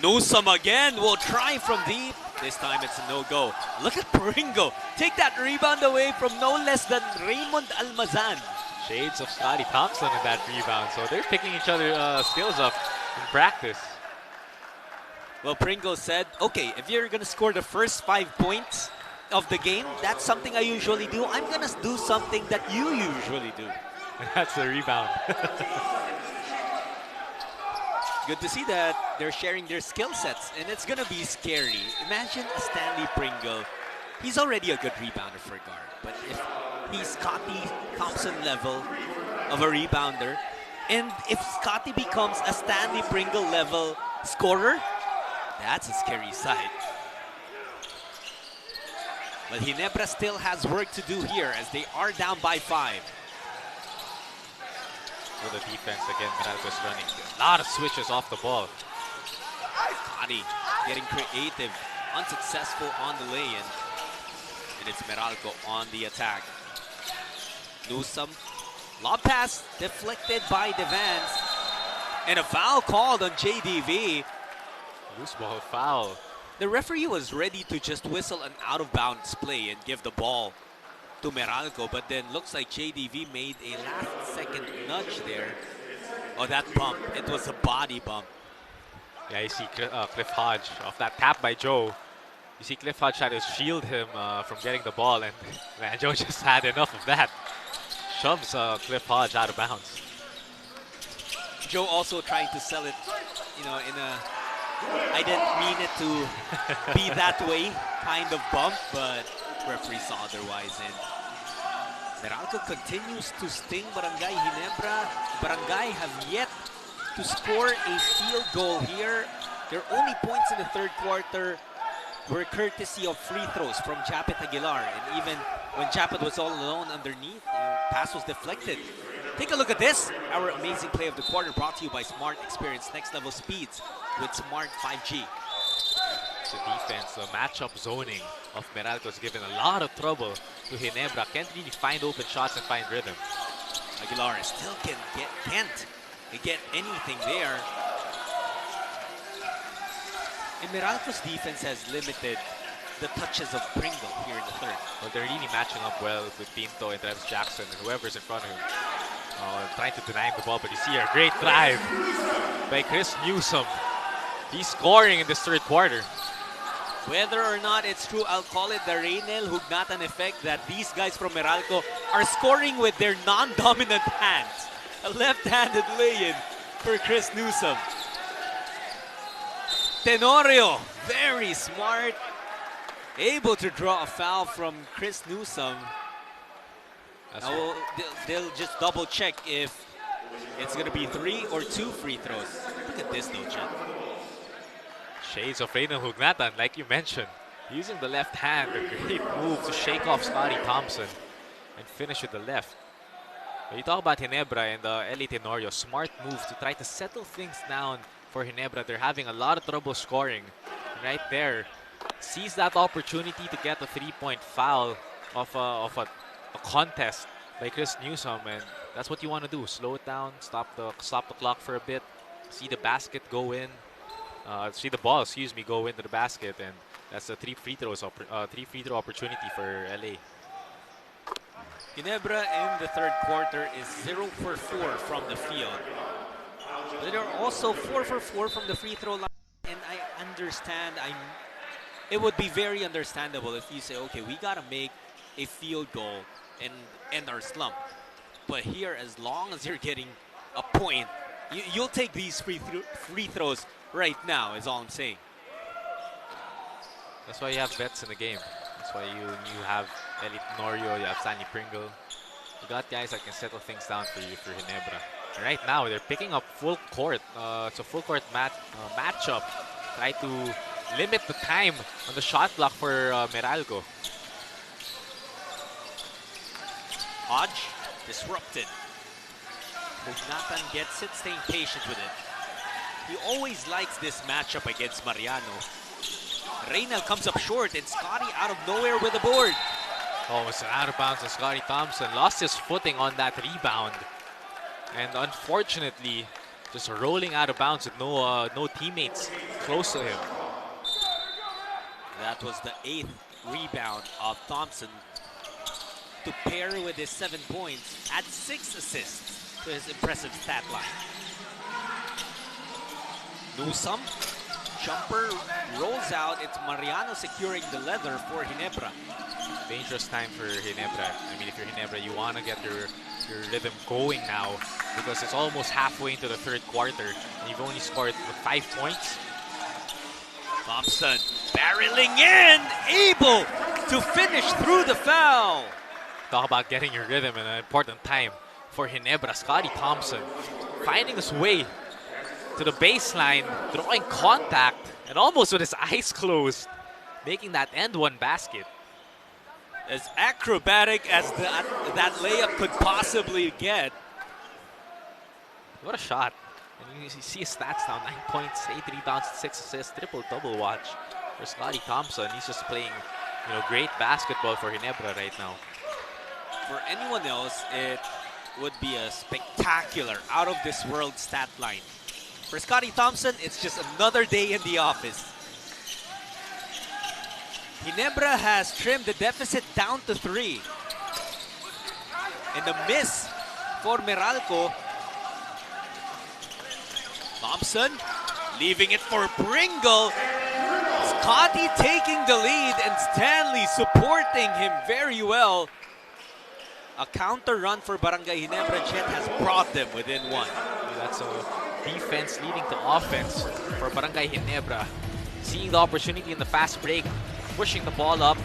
Newsom again will try from deep. This time it's a no-go. Look at Pringle take that rebound away from no less than Raymond Almazan. Shades of Scotty Thompson in that rebound, so they're picking each other's skills up in practice. Well, Pringle said, okay, if you're going to score the first 5 points of the game, that's something I usually do. I'm going to do something that you usually do. And that's the rebound. Good to see that they're sharing their skill sets, and it's going to be scary. Imagine a Stanley Pringle. He's already a good rebounder for a guard, but if he's Scotty Thompson level of a rebounder, and if Scotty becomes a Stanley Pringle level scorer, that's a scary sight. But Ginebra still has work to do here as they are down by 5. For the defense again, Meralco's running. A lot of switches off the ball. Scotty getting creative, unsuccessful on the lay-in. And it's Meralco on the attack. Newsom, lob pass deflected by Devance. And a foul called on JDV. Loose ball foul. The referee was ready to just whistle an out-of-bounds play and give the ball to Meralco, but then looks like JDV made a last-second nudge there. Oh, that bump. It was a body bump. Yeah, you see Cliff Hodge off that tap by Joe. You see Cliff Hodge try to shield him from getting the ball, and man, Joe just had enough of that. Shoves Cliff Hodge out of bounds. Joe also trying to sell it, you know, in a I didn't mean it to be that way kind of bump, but referee saw otherwise. And Meralco continues to sting Barangay Ginebra. Barangay have yet to score a field goal here. Their only points in the third quarter were courtesy of free throws from Japet Aguilar. And even when Japet was all alone underneath, the pass was deflected. Take a look at this. Our amazing play of the quarter brought to you by Smart. Experience next level speeds with Smart 5G. The defense, the matchup zoning of Meralco has given a lot of trouble to Ginebra. Can't really find open shots and find rhythm. Aguilar still can't get anything there. And Meralco's defense has limited the touches of Pringle here in the third. Well, they're really matching up well with Pinto and Travis Jackson and whoever's in front of him. Trying to deny him the ball, but you see a great drive by Chris Newsom. He's scoring in this third quarter. Whether or not it's true, I'll call it the Reynel Hugnatan effect that these guys from Meralco are scoring with their non-dominant hands. A left-handed lay-in for Chris Newsom. Tenorio, very smart. Able to draw a foul from Chris Newsom. Now they'll just double check if it's going to be 3 or 2 free throws. Look at this though, Chet. Shades of Reynel Hugnatan, like you mentioned. Using the left hand, a great move to shake off Scotty Thompson and finish with the left. When you talk about Ginebra and Eli Tenorio, smart move to try to settle things down for Ginebra. They're having a lot of trouble scoring. Right there, sees that opportunity to get a 3-point foul of a contest by Chris Newsom, and that's what you want to do. Slow it down, stop the clock for a bit, see the basket go in, see the ball, excuse me, go into the basket, and that's a three free throw opportunity for LA. Ginebra in the third quarter is 0 for 4 from the field. But they're also 4 for 4 from the free throw line, and I understand. It would be very understandable if you say, okay, we gotta make a field goal and end our slump. But here, as long as you're getting a point, you'll take these free throws right now, is all I'm saying. That's why you have vets in the game. That's why you have Eli Tenorio, you have Stanley Pringle. You got guys that can settle things down for you for Ginebra. And right now, they're picking up full court. It's a full court matchup. Try to limit the time on the shot clock for Meralco. Hodge disrupted. Nathan gets it, staying patient with it. He always likes this matchup against Mariano. Reynal comes up short, and Scotty out of nowhere with the board. Oh, it's an out of bounds, and Scotty Thompson lost his footing on that rebound. And unfortunately, just rolling out of bounds with no teammates close to him. That was the 8th rebound of Thompson to pair with his 7 points, add 6 assists to his impressive stat line. Newsom, jumper, rolls out. It's Mariano securing the leather for Ginebra. Dangerous time for Ginebra. I mean, if you're Ginebra, you want to get your rhythm going now because it's almost halfway into the third quarter and you've only scored 5 points. Thompson barreling in, able to finish through the foul. Talk about getting your rhythm in an important time for Ginebra. Scotty Thompson finding his way to the baseline, drawing contact, and almost with his eyes closed, making that end one basket. As acrobatic as that layup could possibly get. What a shot. And you see his stats now, 9 points, 8 rebounds, 6 assists, triple-double watch for Scotty Thompson. He's just playing, great basketball for Ginebra right now. For anyone else, it would be a spectacular, out-of-this-world stat line. For Scotty Thompson, it's just another day in the office. Ginebra has trimmed the deficit down to 3. And the miss for Meralco. Thompson leaving it for Pringle. Scotty taking the lead and Stanley supporting him very well. A counter run for Barangay Ginebra. Jet has brought them within 1. That's a defense leading to offense for Barangay Ginebra. Seeing the opportunity in the fast break, pushing the ball up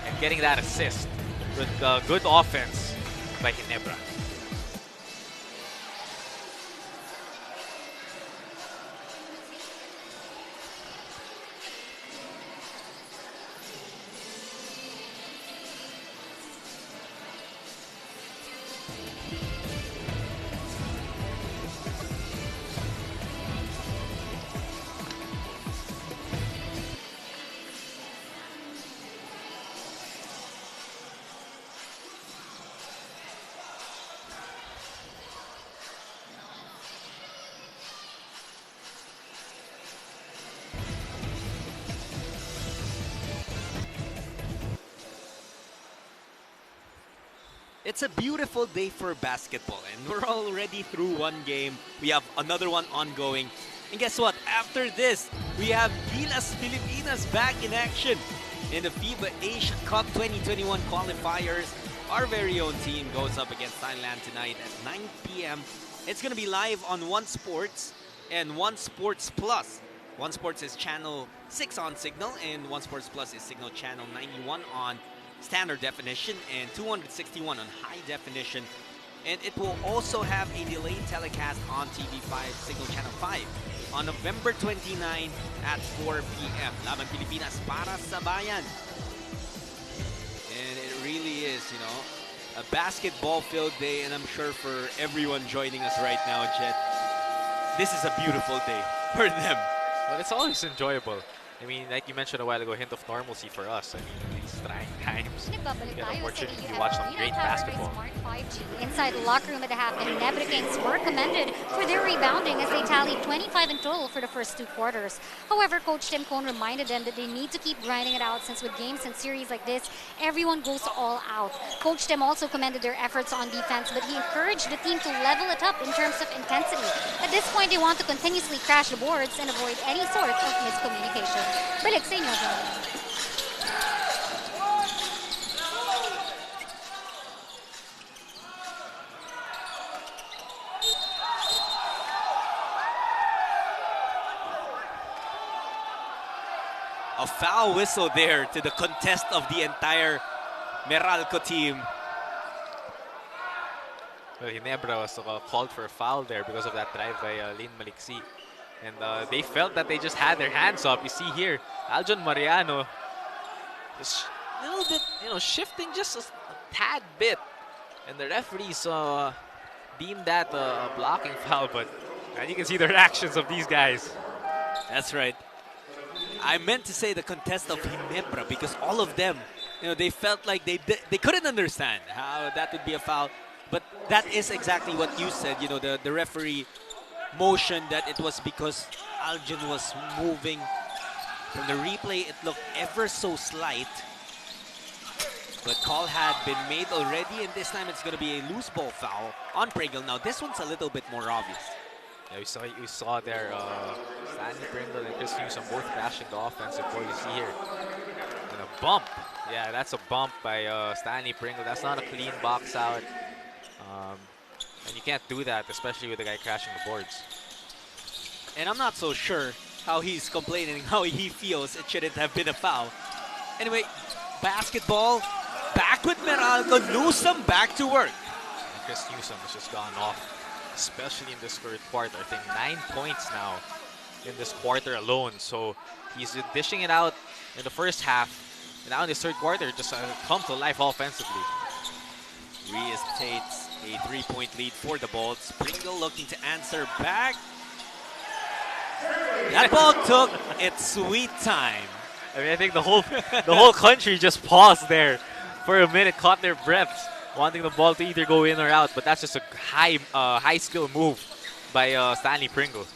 and getting that assist with good offense by Ginebra. It's a beautiful day for basketball, and we're already through 1 game. We have another one ongoing. And guess what? After this, we have Gilas Filipinas back in action in the FIBA Asia Cup 2021 qualifiers. Our very own team goes up against Thailand tonight at 9 p.m. It's going to be live on One Sports and One Sports Plus. One Sports is channel 6 on Signal, and One Sports Plus is Signal channel 91 on standard definition and 261 on high definition. And it will also have a delayed telecast on TV5, Signal Channel 5 on November 29 at 4 p.m. Laban Pilipinas para sa bayan. And it really is, a basketball-filled day, and I'm sure for everyone joining us right now, Jet, this is a beautiful day for them. Well, it's always enjoyable. I mean, like you mentioned a while ago, hint of normalcy for us. I mean, these trying times. Nagbabalik Get tayo sa opportunity to AUF watch some Arena great powered by basketball. Smart 5G. Inside the locker room at the half, the Ginebra Kings were commended for their rebounding as they tallied 25 in total for the first 2 quarters. However, Coach Tim Cone reminded them that they need to keep grinding it out since with games and series like this, everyone goes all out. Coach Tim also commended their efforts on defense, but he encouraged the team to level it up in terms of intensity. At this point, they want to continuously crash the boards and avoid any sort of miscommunication. Balik sa inyo, John. A foul whistle there to the contest of the entire Meralco team. Well, Ginebra was called for a foul there because of that drive by Lin Maliksi. And they felt that they just had their hands up. You see here, Aljon Mariano just a little bit, shifting just a tad bit. And the referees deemed that a blocking foul, but and you can see the reactions of these guys. That's right. I meant to say the contest of Ginebra because all of them, they felt like they couldn't understand how that would be a foul. But that is exactly what you said. The referee motioned that it was because Aljon was moving. From the replay, it looked ever so slight. But call had been made already, and this time it's going to be a loose ball foul on Pringle. Now this one's a little bit more obvious. Yeah, we saw there Stanley Pringle and Chris Newsom both crashing the offensive board. You see here. And a bump. Yeah, that's a bump by Stanley Pringle. That's not a clean box out. And you can't do that, especially with the guy crashing the boards. And I'm not so sure how he's complaining, how he feels it shouldn't have been a foul. Anyway, basketball back with Meralco. Newsom back to work. And Chris Newsom has just gone off, especially in this third quarter. I think 9 points now in this quarter alone. So he's dishing it out in the first half. And now in this third quarter, just come to life offensively. Reinstates a 3-point lead for the Bolts. Pringle looking to answer back. That ball took its sweet time. I mean, I think the whole country just paused there for a minute, caught their breaths, wanting the ball to either go in or out. But that's just a high skill move by Stanley Pringle.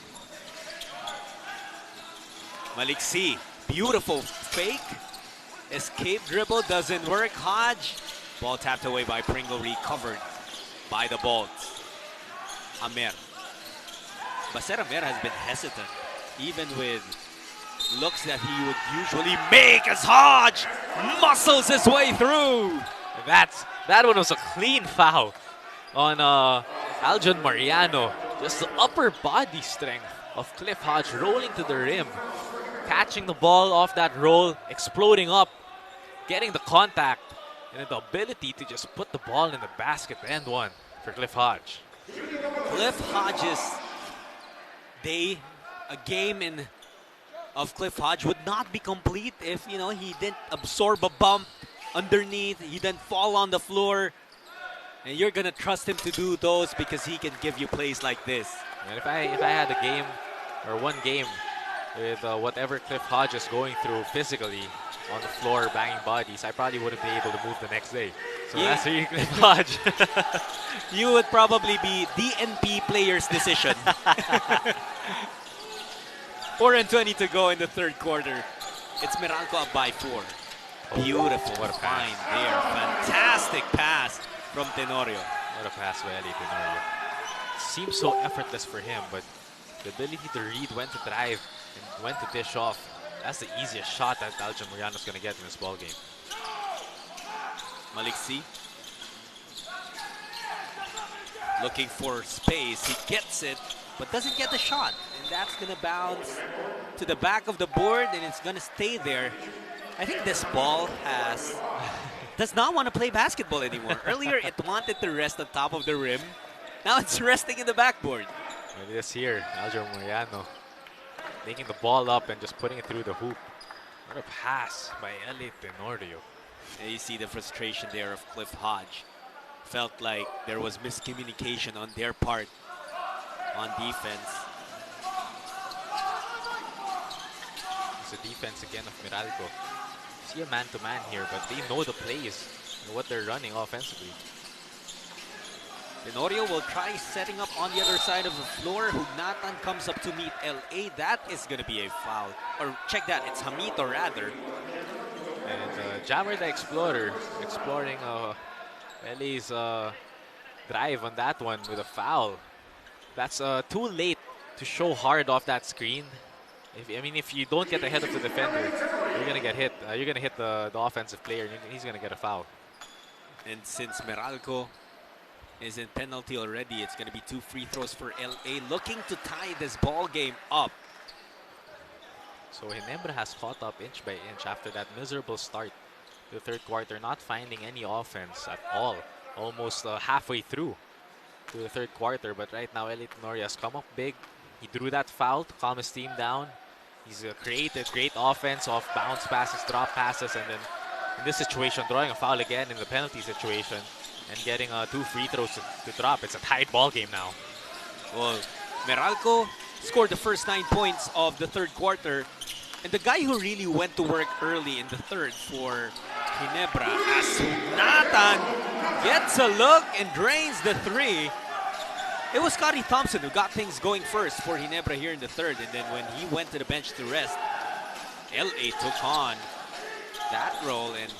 Maliksi, beautiful fake. Escape dribble doesn't work. Hodge, ball tapped away by Pringle, recovered by the Bolts. Amer. Baser Amer has been hesitant, even with looks that he would usually make as Hodge muscles his way through. That one was a clean foul on Aljon Mariano. Just the upper body strength of Cliff Hodge rolling to the rim, catching the ball off that roll, exploding up, getting the contact, and the ability to just put the ball in the basket to end one for Cliff Hodge. Cliff Hodge's day, a game of Cliff Hodge would not be complete if he didn't absorb a bump underneath, he didn't fall on the floor, and you're gonna trust him to do those because he can give you plays like this. And if I had a game or one game with whatever Cliff Hodge is going through physically on the floor, banging bodies, I probably wouldn't be able to move the next day. So that's really Cliff Hodge. You would probably be DNP player's decision. 4:20 to go in the third quarter. It's Meralco up by 4. Beautiful, what a find there. Fantastic pass from Tenorio. What a pass by Ali Tenorio. Seems so effortless for him, but the ability to read when to drive and when to dish off, that's the easiest shot that Aljon Mariano's going to get in this ball game. Maliksi looking for space. He gets it, but doesn't get the shot. And that's going to bounce to the back of the board, and it's going to stay there. I think this ball does not want to play basketball anymore. Earlier, it wanted to rest on top of the rim. Now it's resting in the backboard. Maybe this here, Aljon Mariano taking the ball up and just putting it through the hoop. What a pass by Ali Tenorio. And you see the frustration there of Cliff Hodge. Felt like there was miscommunication on their part on defense. It's the defense again of Meralco. see a man-to-man here, but they know the plays and what they're running offensively. Tenorio will try setting up on the other side of the floor. Hugnatan comes up to meet LA. That is going to be a foul. Or check that, it's Hamito rather. And Jammer the Explorer exploring LA's drive on that one with a foul. That's too late to show hard off that screen. If you don't get ahead of the defender, you're gonna get hit. You're gonna hit the offensive player, and he's gonna get a foul. And since Meralco is in penalty already, it's gonna be 2 free throws for LA, looking to tie this ball game up. So Ginebra has caught up inch by inch after that miserable start to the third quarter, not finding any offense at all. Almost halfway through to the third quarter, but right now LA Tenorio has come up big. He drew that foul to calm his team down. He's created great offense off bounce passes, drop passes, and then in this situation, drawing a foul again in the penalty situation and getting 2 free throws to drop. It's a tied ball game now. Well, Meralco scored the first 9 points of the third quarter. And the guy who really went to work early in the third for Ginebra, as Hugnatan gets a look and drains the 3. It was Scotty Thompson who got things going first for Ginebra here in the third. And then when he went to the bench to rest, LA took on that role. And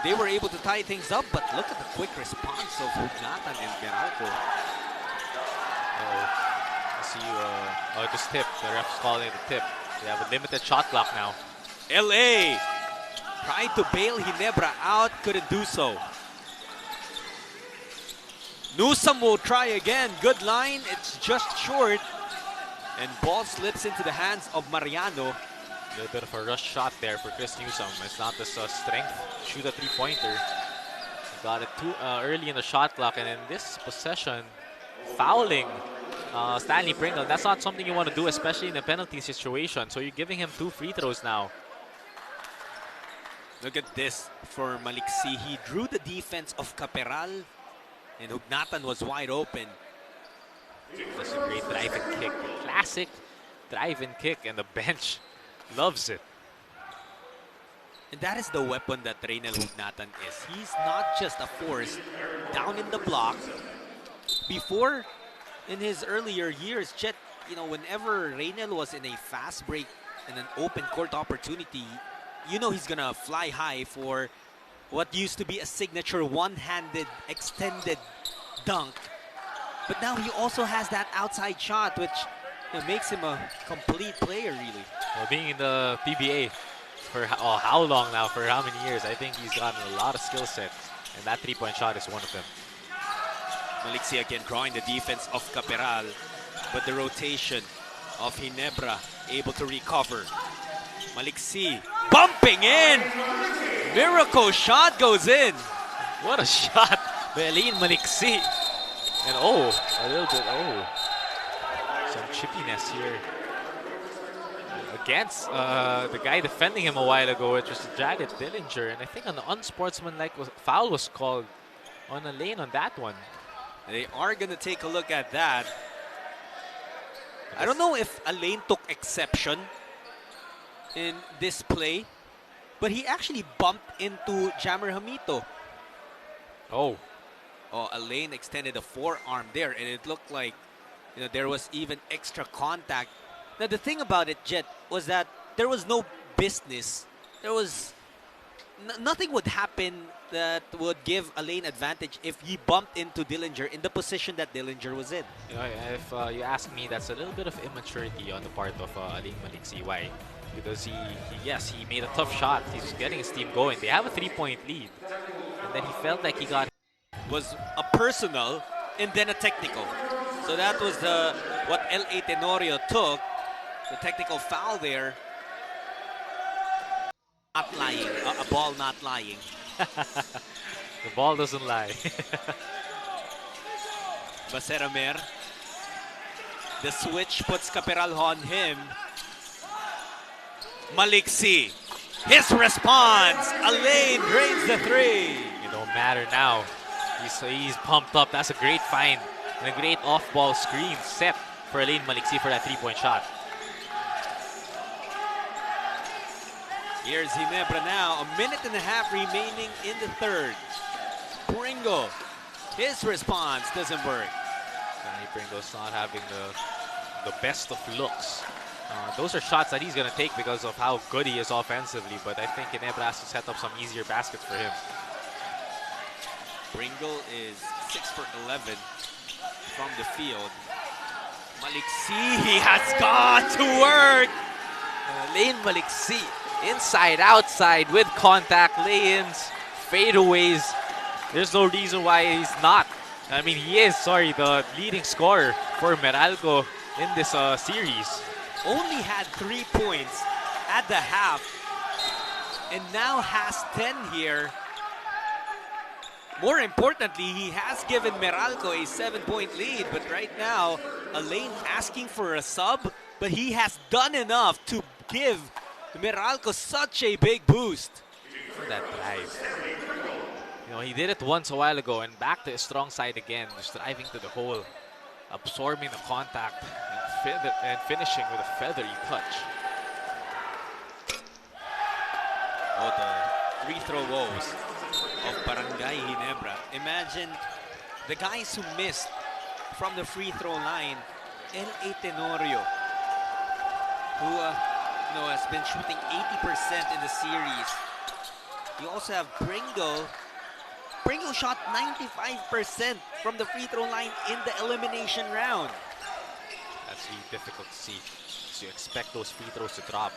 they were able to tie things up. But look at the quick response of Hugnatan and Meralco. I see you. Just tip. The ref's calling the tip. They have a limited shot clock now. LA tried to bail Ginebra out, couldn't do so. Newsome will try again. Good line. It's just short. And ball slips into the hands of Mariano. A little bit of a rush shot there for Chris Newsome. It's not the strength to shoot a three-pointer. Got it too early in the shot clock. And in this possession, fouling Stanley Pringle. That's not something you want to do, especially in a penalty situation. So you're giving him 2 free throws now. Look at this for Maliksi. He drew the defense of Caperal. And Hugnatan was wide open. That's a great drive and kick. Classic drive and kick, and the bench loves it. And that is the weapon that Reynel Hugnatan is. He's not just a force down in the block. Before, in his earlier years, Chet, whenever Reynel was in a fast break and an open court opportunity, he's gonna fly high for what used to be a signature one-handed extended dunk. But now he also has that outside shot, which makes him a complete player, really. Well, being in the PBA for how long now, for how many years, I think he's gotten a lot of skill sets, and that three-point shot is one of them. Maliksi again drawing the defense of Caperal, but the rotation of Ginebra able to recover. Maliksi bumping in! Miracle shot goes in. What a shot by Aline Maliksi. And a little bit, some chippiness here against the guy defending him a while ago, which was Jared Dillinger. And I think an unsportsmanlike foul was called on Aline on that one. They are going to take a look at that. I don't know if Aline took exception in this play, but he actually bumped into Jammer Hamito. Oh, Aline extended a forearm there, and it looked like there was even extra contact. Now, the thing about it, Jet, was that there was no business. There was nothing would happen that would give Aline advantage if he bumped into Dillinger in the position that Dillinger was in. If you ask me, that's a little bit of immaturity on the part of Aline Maliksi. Why? Because he made a tough shot. He's getting his team going. They have a 3-point lead, and then he felt like he got was a personal and then a technical. So that was what LA Tenorio took, the technical foul there. Not lying, a ball not lying. The ball doesn't lie. Baseramer. The switch puts Caperal on him. Maliksi. His response. Aline drains the 3. It don't matter now. He's pumped up. That's a great find. And a great off-ball screen set for Aline Maliksi for that 3-point shot. Here's Ginebra now. A minute and a half remaining in the third. Pringle. His response doesn't work. Danny Pringle's not having the best of looks. Those are shots that he's going to take because of how good he is offensively, but I think Ginebra has to set up some easier baskets for him. Pringle is 6 for 11 from the field. Maliksi has got to work. Lane Maliksi, inside, outside, with contact, lay-ins, fadeaways. There's no reason why he's not. I mean, he is, the leading scorer for Meralco in this series. Only had 3 points at the half and now has 10 here. More importantly, he has given Meralco a 7-point lead, but right now, Alain asking for a sub, but he has done enough to give Meralco such a big boost. For that drive. He did it once a while ago and back to his strong side again, just driving to the hole, absorbing the contact, and finishing with a feathery touch. Oh, the free throw woes of Barangay Ginebra. Imagine the guys who missed from the free throw line. L.A. Tenorio, who has been shooting 80% in the series. You also have Pringle. Pringle shot 95% from the free throw line in the elimination round. That's really difficult to see. So you expect those free throws to drop,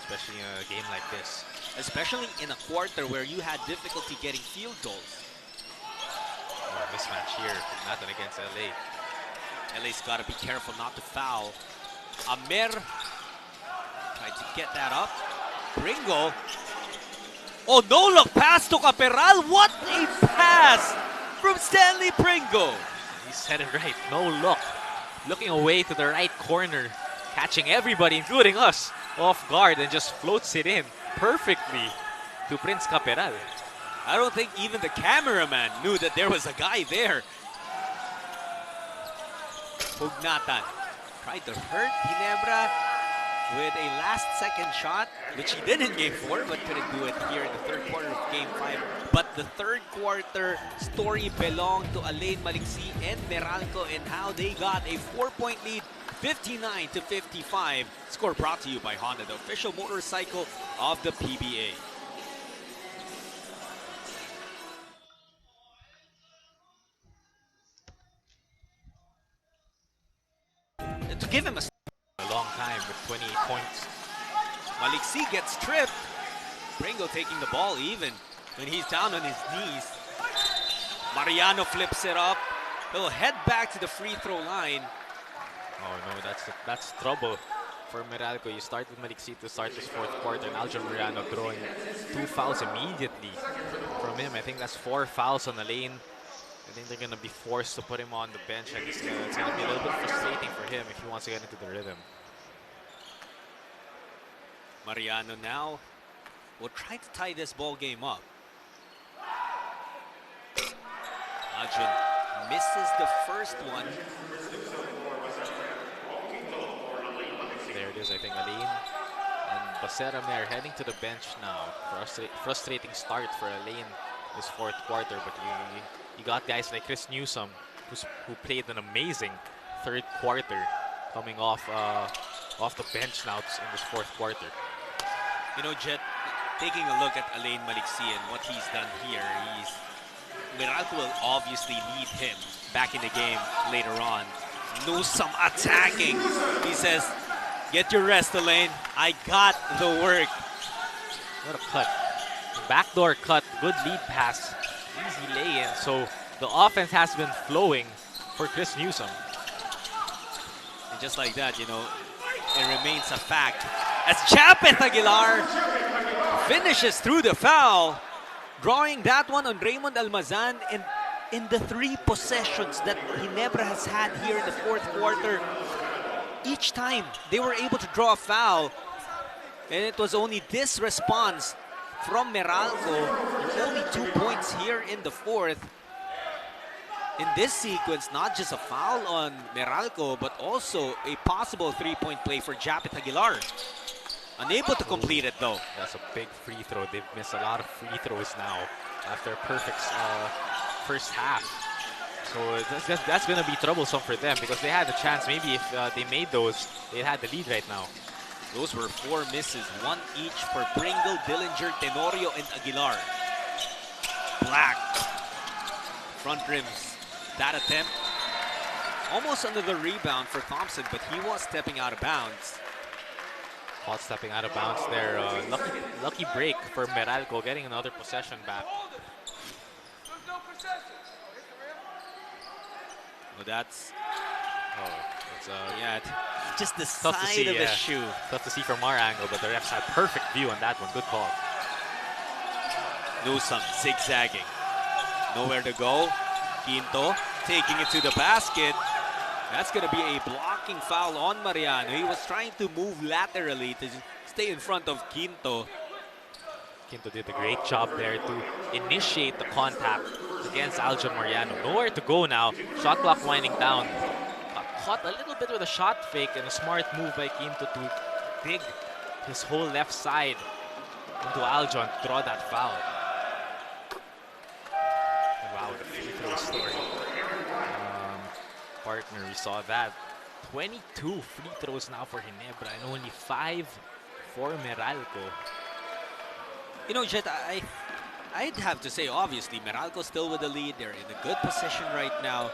especially in a game like this. Especially in a quarter where you had difficulty getting field goals. Mismatch here, nothing against LA. LA's got to be careful not to foul. Amer tried to get that up. Pringle. Oh, no look pass to Caperal. What a pass from Stanley Pringle. He said it right, no look. Looking away to the right corner, catching everybody, including us, off guard and just floats it in perfectly to Prince Caperal. I don't think even the cameraman knew that there was a guy there. Pugnatan tried to hurt Ginebra with a last-second shot, which he did in Game 4, but couldn't do it here in the third quarter of Game 5. But the third quarter story belonged to Alain Maliksi and Meralco and how they got a 4-point lead, 59-55. Score brought to you by Honda, the official motorcycle of the PBA. And to give him a long time with 28 points. Maliksi gets tripped. Pringle taking the ball even when he's down on his knees. Mariano flips it up. He'll head back to the free throw line. Oh no, that's trouble for Meralco. You start with Maliksi to start this fourth quarter, and Aljon Mariano throwing 2 fouls immediately from him. I think that's 4 fouls on the lane. I think they're going to be forced to put him on the bench, and it's going to be a little bit frustrating for him if he wants to get into the rhythm. Mariano now will try to tie this ball game up. Aljon misses the first one. There it is, I think Alain and Baseram are heading to the bench now. Frustrating start for Alain this fourth quarter, but you got guys like Chris Newsom who played an amazing third quarter coming off the bench now in this fourth quarter. You know, Jet, taking a look at Alain Maliksi and what he's done here, Meralco will obviously need him back in the game later on. Newsom attacking. He says, get your rest, Alain. I got the work. What a cut. Backdoor cut, good lead pass, easy lay-in. So the offense has been flowing for Chris Newsom. And just like that, you know, it remains a fact as Japeth Aguilar finishes through the foul, drawing that one on Raymond Almazan. And in the 3 possessions that Ginebra has had here in the fourth quarter, each time they were able to draw a foul, and it was only this response from Meralco. Only 2 points here in the fourth. In this sequence, not just a foul on Meralco, but also a possible 3-point play for Japeth Aguilar. Unable to complete it though. That's a big free throw. They've missed a lot of free throws now after a perfect first half. So that's going to be troublesome for them because they had a chance. Maybe if they made those, they had the lead right now. Those were 4 misses, 1 each for Pringle, Dillinger, Tenorio, and Aguilar. Black. Front rims. That attempt. Almost under the rebound for Thompson, but he was stepping out of bounds. While stepping out of bounds there. Lucky break for Meralco, getting another possession back. Well, that's... It's, yeah, just the tough to side see, of the shoe. Tough to see from our angle, but the refs had perfect view on that one. Good call. Newsome zigzagging. Nowhere to go. Quinto taking it to the basket. That's going to be a blocking foul on Mariano. He was trying to move laterally to stay in front of Quinto. Quinto did a great job there to initiate the contact against Aljon Mariano. Nowhere to go now. Shot clock winding down. Caught a little bit with a shot fake and a smart move by Quinto to dig his whole left side into Aljon to draw that foul. Wow, the free throw story. Partner, we saw that. 22 free throws now for Ginebra and only 5 for Meralco. You know, Jet, I'd have to say, obviously, Meralco still with the lead. They're in a good position right now.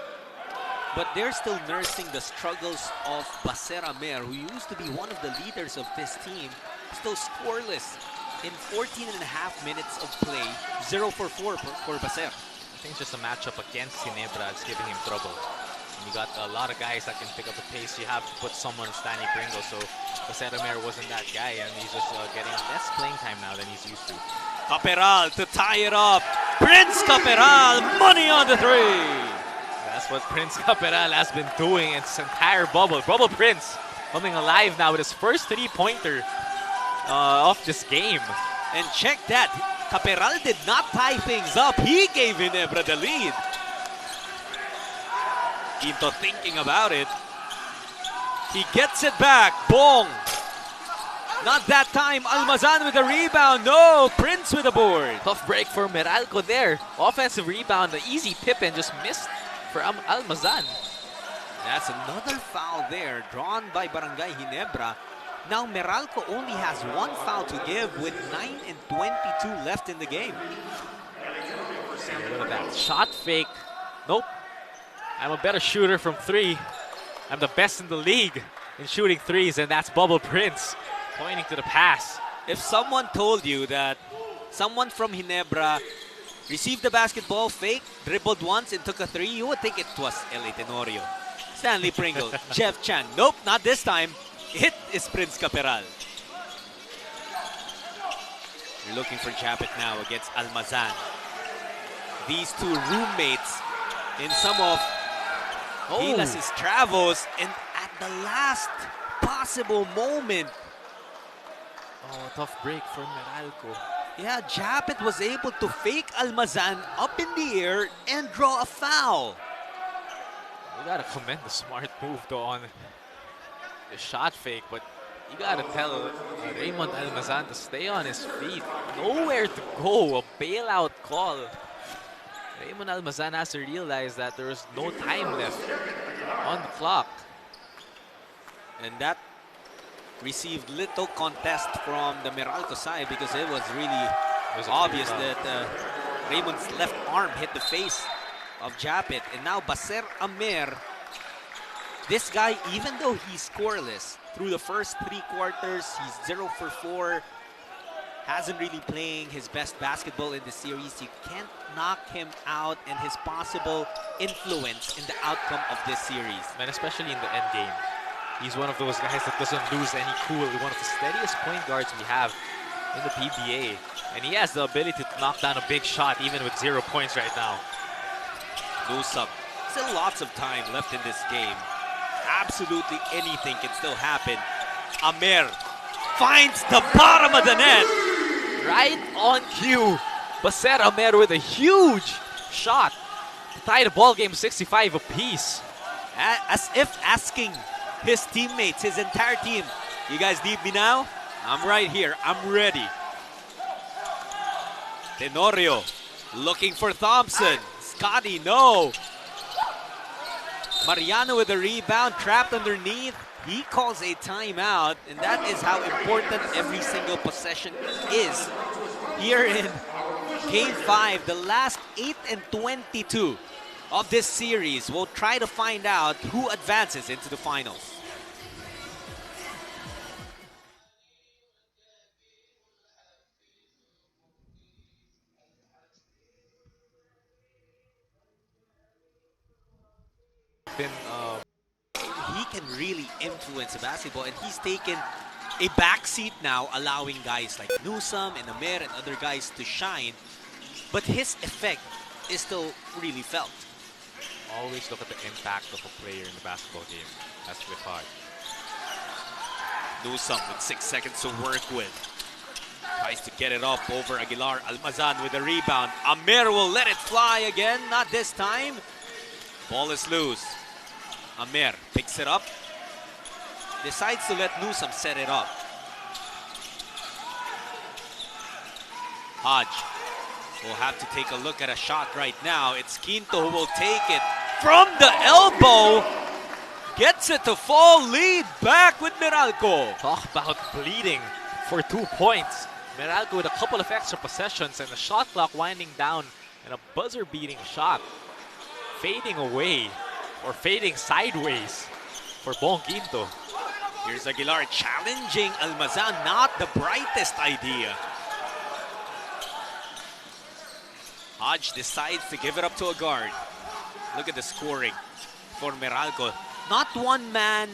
But they're still nursing the struggles of Baser Amer, who used to be one of the leaders of this team. Still scoreless in 14 and a half minutes of play. 0 for 4 for Baser. I think it's just a matchup against Ginebra that's giving him trouble. And you got a lot of guys that can pick up the pace. You have to put someone on Stanley Pringle, so Baser Amer wasn't that guy, and he's just getting less playing time now than he's used to. Caperal to tie it up. Prince Caperal, money on the 3. That's what Prince Caperal has been doing in this entire bubble. Bubble Prince coming alive now with his first 3-pointer of this game. And check that. Caperal did not tie things up. He gave Ginebra the lead. Quinto thinking about it. He gets it back. Bong. Not that time. Almazan with the rebound. No. Prince with the board. Tough break for Meralco there. Offensive rebound. The easy tip and just missed for Almazan. That's another foul there drawn by Barangay Ginebra. Now Meralco only has 1 foul to give with 9 and 22 left in the game. Look at that. Shot fake. Nope. I'm a better shooter from 3. I'm the best in the league in shooting 3s, and that's Bubble Prince pointing to the pass. If someone told you that someone from Ginebra received the basketball, fake, dribbled once, and took a 3, you would think it was L.A. Tenorio, Stanley Pringle, Jeff Chan. Nope, not this time. It is Prince Caperal. You're looking for Japet now against Almazan. These two roommates in some of Gilas' travels, and at the last possible moment. Oh, tough break for Meralco. Yeah, Japet was able to fake Almazan up in the air and draw a foul. You gotta commend the smart move though on the shot fake, but you gotta tell Raymond Almazan to stay on his feet. Nowhere to go, a bailout call. Raymond Almazan has to realize that there is no time left on the clock. And that received little contest from the Meralco side because it was really obvious that Raymond's left arm hit the face of Japet. And now Baser Amer, this guy, even though he's scoreless through the first 3 quarters, he's 0 for 4, hasn't really playing his best basketball in the series. You can't knock him out and his possible influence in the outcome of this series. And especially in the end game. He's one of those guys that doesn't lose any cool. One of the steadiest point guards we have in the PBA. And he has the ability to knock down a big shot even with 0 points right now. Newsome. Still lots of time left in this game. Absolutely anything can still happen. Amer finds the bottom of the net. Right on cue. Baser Amer with a huge shot to tie the ball game 65 apiece. As if asking his teammates, his entire team, you guys need me now? I'm right here. I'm ready. Tenorio looking for Thompson. Scotty, no. Mariano with the rebound, trapped underneath. He calls a timeout, and that is how important every single possession is. Here in Game 5, the last 8 and 22 of this series, we'll try to find out who advances into the finals. Been He can really influence basketball, and he's taken a backseat now, allowing guys like Newsome and Amer and other guys to shine. But his effect is still really felt. always look at the impact of a player in the basketball game. That's really hard. Newsome with 6 seconds to work with. Tries to get it up over Aguilar. Almazan with the rebound. Amer will let it fly again. Not this time. Ball is loose. Amer picks it up. Decides to let Newsome set it up. Hodge will have to take a look at a shot right now. It's Quinto who will take it from the elbow. Gets it to fall. Lead back with Meralco. Talk about bleeding for 2 points. Meralco with a couple of extra possessions and the shot clock winding down and a buzzer-beating shot fading away or fading sideways for Bong Quinto. Here's Aguilar challenging Almazan. Not the brightest idea. Hodge decides to give it up to a guard. Look at the scoring for Meralco. Not one man,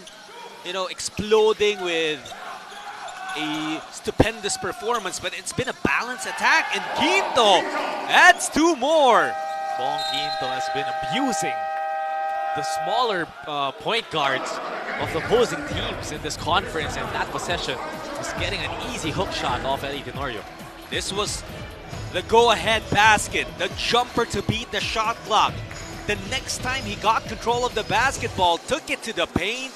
exploding with a stupendous performance, but it's been a balanced attack, and Quinto adds 2 more. Bong Quinto has been abusing the smaller point guards of the opposing teams in this conference, and that possession was getting an easy hook shot off Eddie Tenorio. This was the go-ahead basket, the jumper to beat the shot clock. The next time he got control of the basketball, took it to the paint.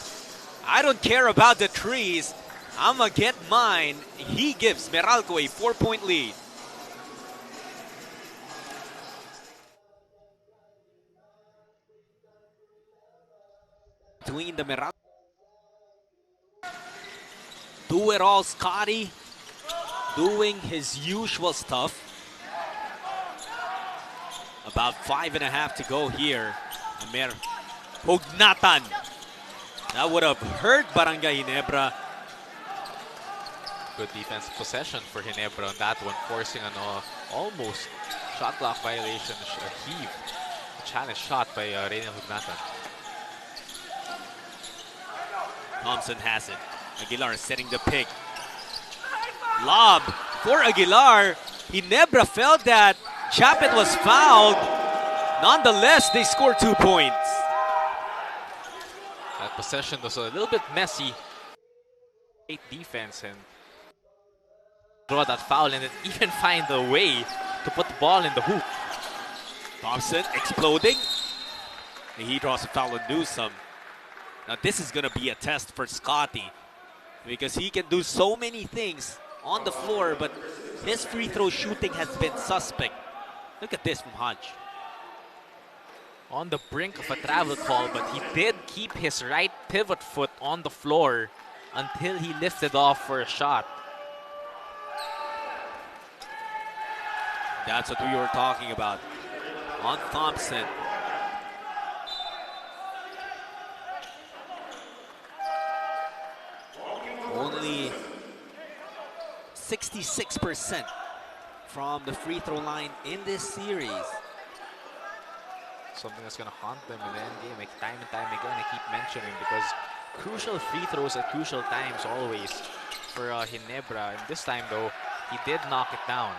I don't care about the trees. I'ma get mine. He gives Meralco a 4-point lead. Between the Meralco. Do it all, Scotty. Doing his usual stuff. About 5.5 to go here. Amer Hugnatan. That would have hurt Barangay Ginebra. Good defensive possession for Ginebra on that one, forcing an almost shot clock violation, a heave. A challenge shot by Reynel Hugnatan. Thompson has it. Aguilar setting the pick. Lob for Aguilar. Ginebra felt that Chapet was fouled. Nonetheless, they score 2 points. That possession was a little bit messy. Great defense and draw that foul and then even find a way to put the ball in the hoop. Thompson exploding. And he draws a foul on Newsome. Now this is going to be a test for Scotty because he can do so many things on the floor, but his free throw shooting has been suspect. Look at this from Hodge. On the brink of a travel call, but he did keep his right pivot foot on the floor until he lifted off for a shot. That's what we were talking about. On Thompson. Only 66% from the free throw line in this series. Something that's going to haunt them in the end game, like time and time again. I keep mentioning because crucial free throws at crucial times always for Ginebra. And this time though, he did knock it down.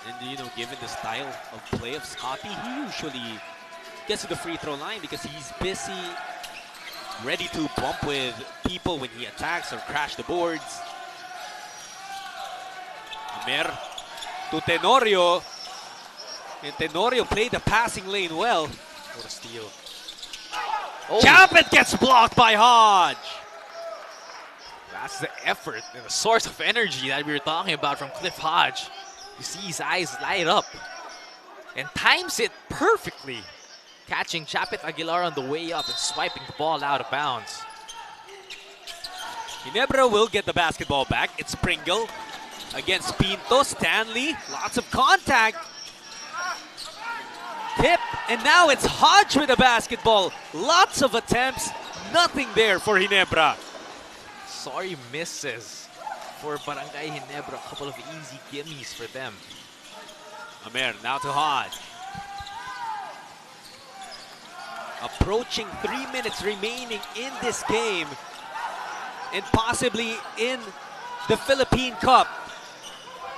And given the style of play of Scotty, he usually gets to the free throw line because he's busy, ready to bump with people when he attacks or crash the boards. Amer to Tenorio. And Tenorio played the passing lane well. What a steal. Oh. Japet gets blocked by Hodge. That's the effort and the source of energy that we were talking about from Cliff Hodge. You see his eyes light up and times it perfectly, catching Japet Aguilar on the way up and swiping the ball out of bounds. Ginebra will get the basketball back. It's Pringle against Pinto. Stanley, lots of contact. Tip, and now it's Hodge with the basketball. Lots of attempts, nothing there for Ginebra. Sorry misses for Barangay Ginebra. A couple of easy gimmies for them. Amer now to Hodge. Approaching 3 minutes remaining in this game and possibly in the Philippine Cup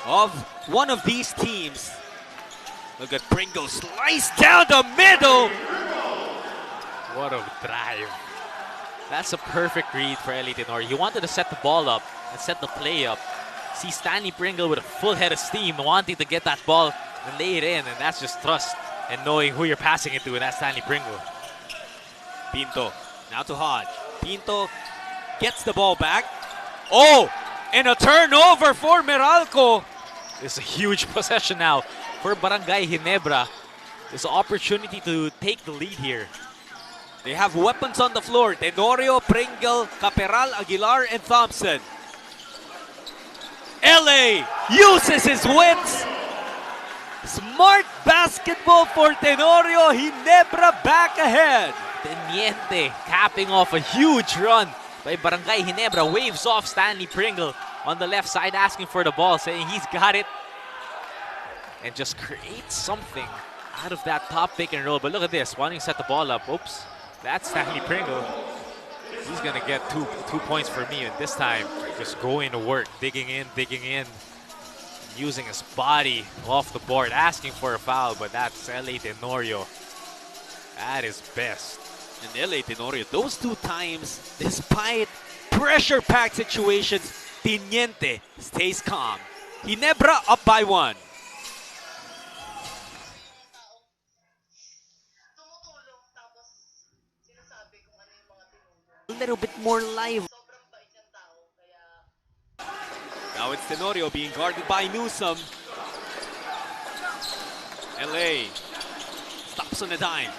of one of these teams. Look at Pringle slice down the middle. What a drive. That's a perfect read for LA Tenorio. He wanted to set the ball up and set the play up. See Stanley Pringle with a full head of steam wanting to get that ball and lay it in, and that's just trust and knowing who you're passing it to, and that's Stanley Pringle. Pinto now to Hodge. Pinto gets the ball back. Oh, and a turnover for Meralco. It's a huge possession now for Barangay Ginebra. There's an opportunity to take the lead here. They have weapons on the floor. Tenorio, Pringle, Caperal, Aguilar, and Thompson. LA uses his wits. Smart basketball for Tenorio. Ginebra back ahead. Teniente capping off a huge run by Barangay Ginebra. Waves off Stanley Pringle on the left side, asking for the ball, saying he's got it. And just create something out of that top pick and roll. But look at this, wanting to set the ball up. Oops, that's Stanley Pringle. He's gonna get two points for me, and this time just going to work, digging in, using his body off the board, asking for a foul, but that's LA Tenorio at his best. And LA Tenorio, those two times, despite pressure-packed situations, Teniente stays calm. Ginebra up by 1. A little bit more live. Now it's Tenorio being guarded by Newsome. LA stops on the dime.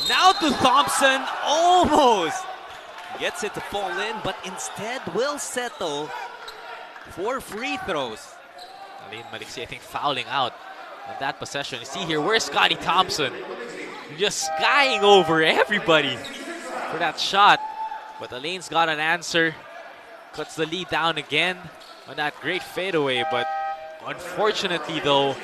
Now to Thompson, almost gets it to fall in, but instead will settle for free throws. Alain Maliksi, I think, fouling out on that possession. You see here, where's Scotty Thompson? Just skying over everybody for that shot. But Alain's got an answer. Cuts the lead down again on that great fadeaway. But unfortunately, though,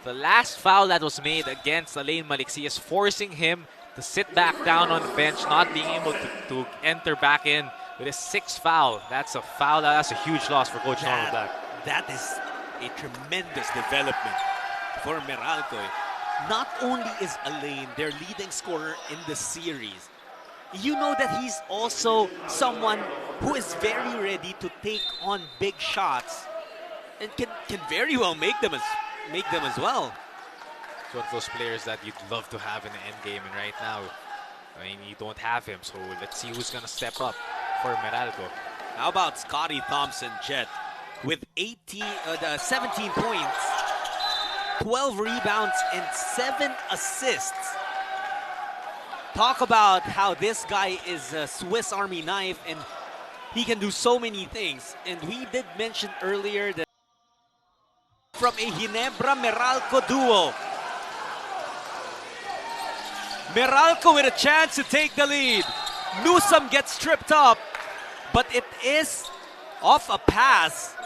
the last foul that was made against Alain Maliksi is forcing him to sit back down on the bench, not being able to enter back in with his 6th foul. That's a foul. That's a huge loss for Coach Norman Black. That is a tremendous development for Meralco. Not only is Alain their leading scorer in the series, you know that he's also someone who is very ready to take on big shots and can very well make them as well. It's one of those players that you'd love to have in the end game, and right now, I mean, you don't have him, so let's see who's gonna step up for Meralco. How about Scotty Thompson, Jet, with 17 points, 12 rebounds, and 7 assists. Talk about how this guy is a Swiss Army knife and he can do so many things. And we did mention earlier that from a Ginebra-Meralco duo. Meralco with a chance to take the lead. Newsome gets tripped up, but it is off a pass.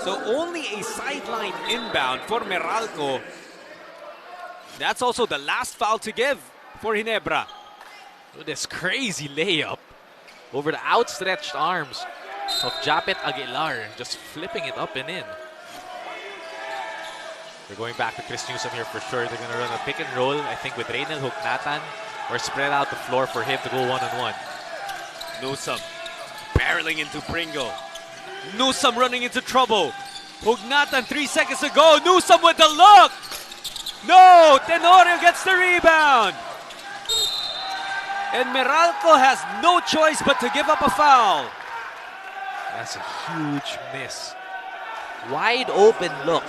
So only a sideline inbound for Meralco. That's also the last foul to give for Ginebra. With this crazy layup over the outstretched arms of Japet Aguilar, just flipping it up and in. They're going back to Chris Newsome here for sure. They're going to run a pick and roll, I think, with Reynel Hugnatan, or spread out the floor for him to go one-on-one. Newsome barreling into Pringle. Newsome running into trouble. Hugnatan 3 seconds to go. Newsome with the look. No! Tenorio gets the rebound! And Meralco has no choice but to give up a foul. That's a huge miss. Wide open look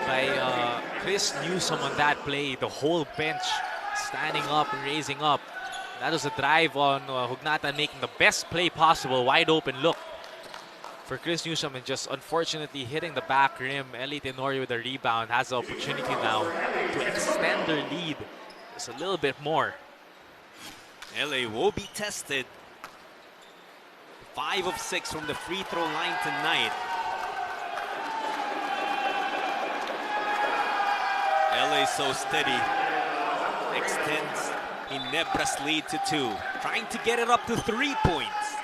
by Chris Newsom on that play. The whole bench standing up and raising up. That was a drive on Hugnatan making the best play possible. Wide open look for Chris Newsom, and just unfortunately hitting the back rim. Eli Tenorio with a rebound has the opportunity now to extend their lead just a little bit more. LA will be tested. 5 of 6 from the free throw line tonight. LA so steady. Extends Ginebra's lead to 2. Trying to get it up to 3 points.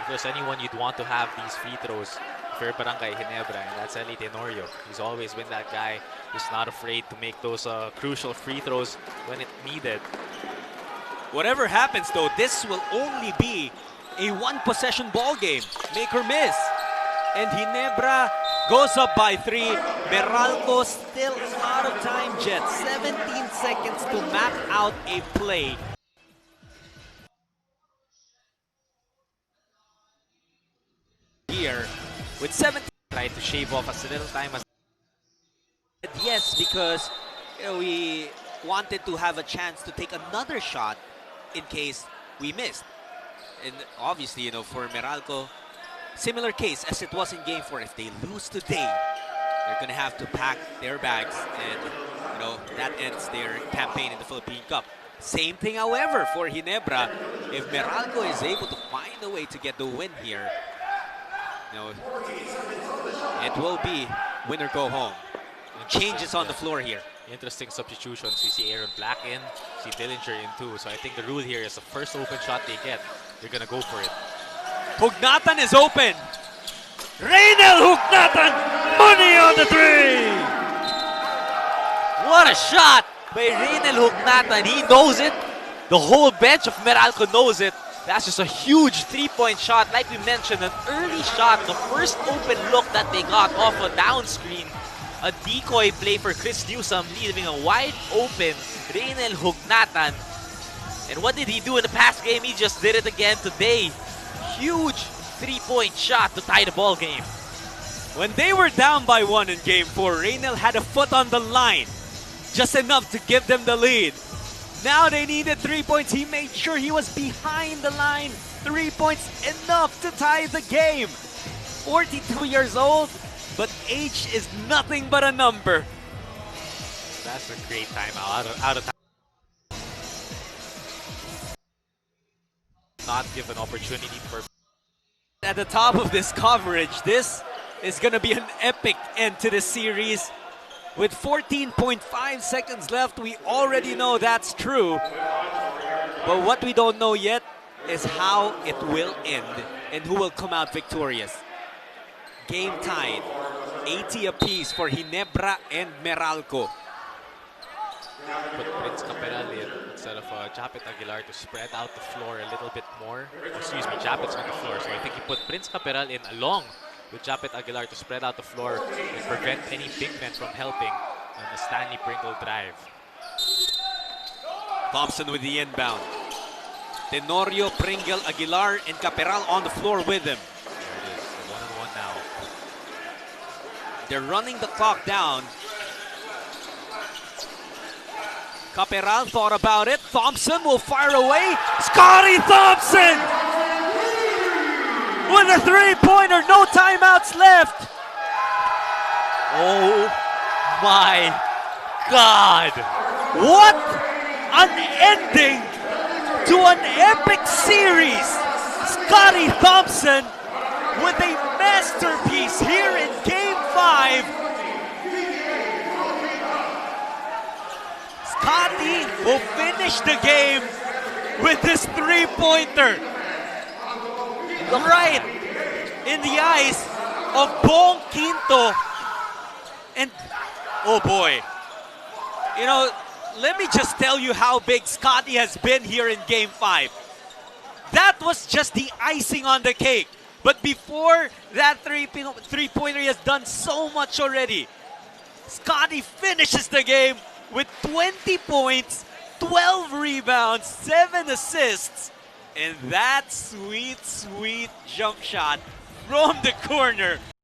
If there's anyone you'd want to have these free throws for Barangay Ginebra, and that's Eli Tenorio. He's always been that guy who's not afraid to make those crucial free throws when it's needed. Whatever happens though, this will only be a one-possession ball game. Make or miss. And Ginebra goes up by 3. Meralco still out of time, Jet. 17 seconds to map out a play. Here with 17. Try to shave off as little time as Yes, because we wanted to have a chance to take another shot in case we missed. And obviously, for Meralco, similar case as it was in Game 4. If they lose today, they're going to have to pack their bags, and that ends their campaign in the Philippine Cup. Same thing, however, for Ginebra. If Meralco is able to find a way to get the win here, it will be win or go home. Changes on the floor here. Interesting substitutions. We see Aaron Black in, see Dillinger in too. So I think the rule here is the first open shot they get, they're gonna go for it. Hugnatan is open. Reynel Hugnatan, money on the 3. What a shot by Reynel Hugnatan. He knows it. The whole bench of Meralco knows it. That's just a huge three-point shot. Like we mentioned, an early shot, the first open look that they got off a down screen. A decoy play for Chris Newsom, leaving a wide open Reynel Hugnatan. And what did he do in the past game? He just did it again today. Huge three-point shot to tie the ball game. When they were down by 1 in Game 4, Reynel had a foot on the line. Just enough to give them the lead. Now they needed 3 points. He made sure he was behind the line. 3 points enough to tie the game. 42 years old, but age is nothing but a number. That's a great timeout. Out of time. Not give an opportunity for. At the top of this coverage, this is going to be an epic end to the series. With 14.5 seconds left, we already know that's true. But what we don't know yet is how it will end and who will come out victorious. Game tied, 80 apiece for Ginebra and Meralco. Put Prince Caperal in instead of Japet Aguilar to spread out the floor a little bit more. Excuse me, Japet's on the floor. So I think he put Prince Caperal in along with Japet Aguilar to spread out the floor and prevent any big men from helping on the Stanley Pringle drive. Thompson with the inbound. Tenorio, Pringle, Aguilar, and Caperal on the floor with him. There it is, the one-on-one now. They're running the clock down. Caperal thought about it. Thompson will fire away. Scotty Thompson! With a three-pointer, no timeouts left. Oh my God. What an ending to an epic series. Scotty Thompson with a masterpiece here in Game 5. Scotty will finish the game with this three-pointer right in the eyes of Bong Quinto. And oh boy, let me just tell you how big Scotty has been here in Game 5. That was just the icing on the cake. But before that three-pointer, he has done so much already. Scotty finishes the game with 20 points, 12 rebounds, 7 assists, and that sweet, sweet jump shot from the corner.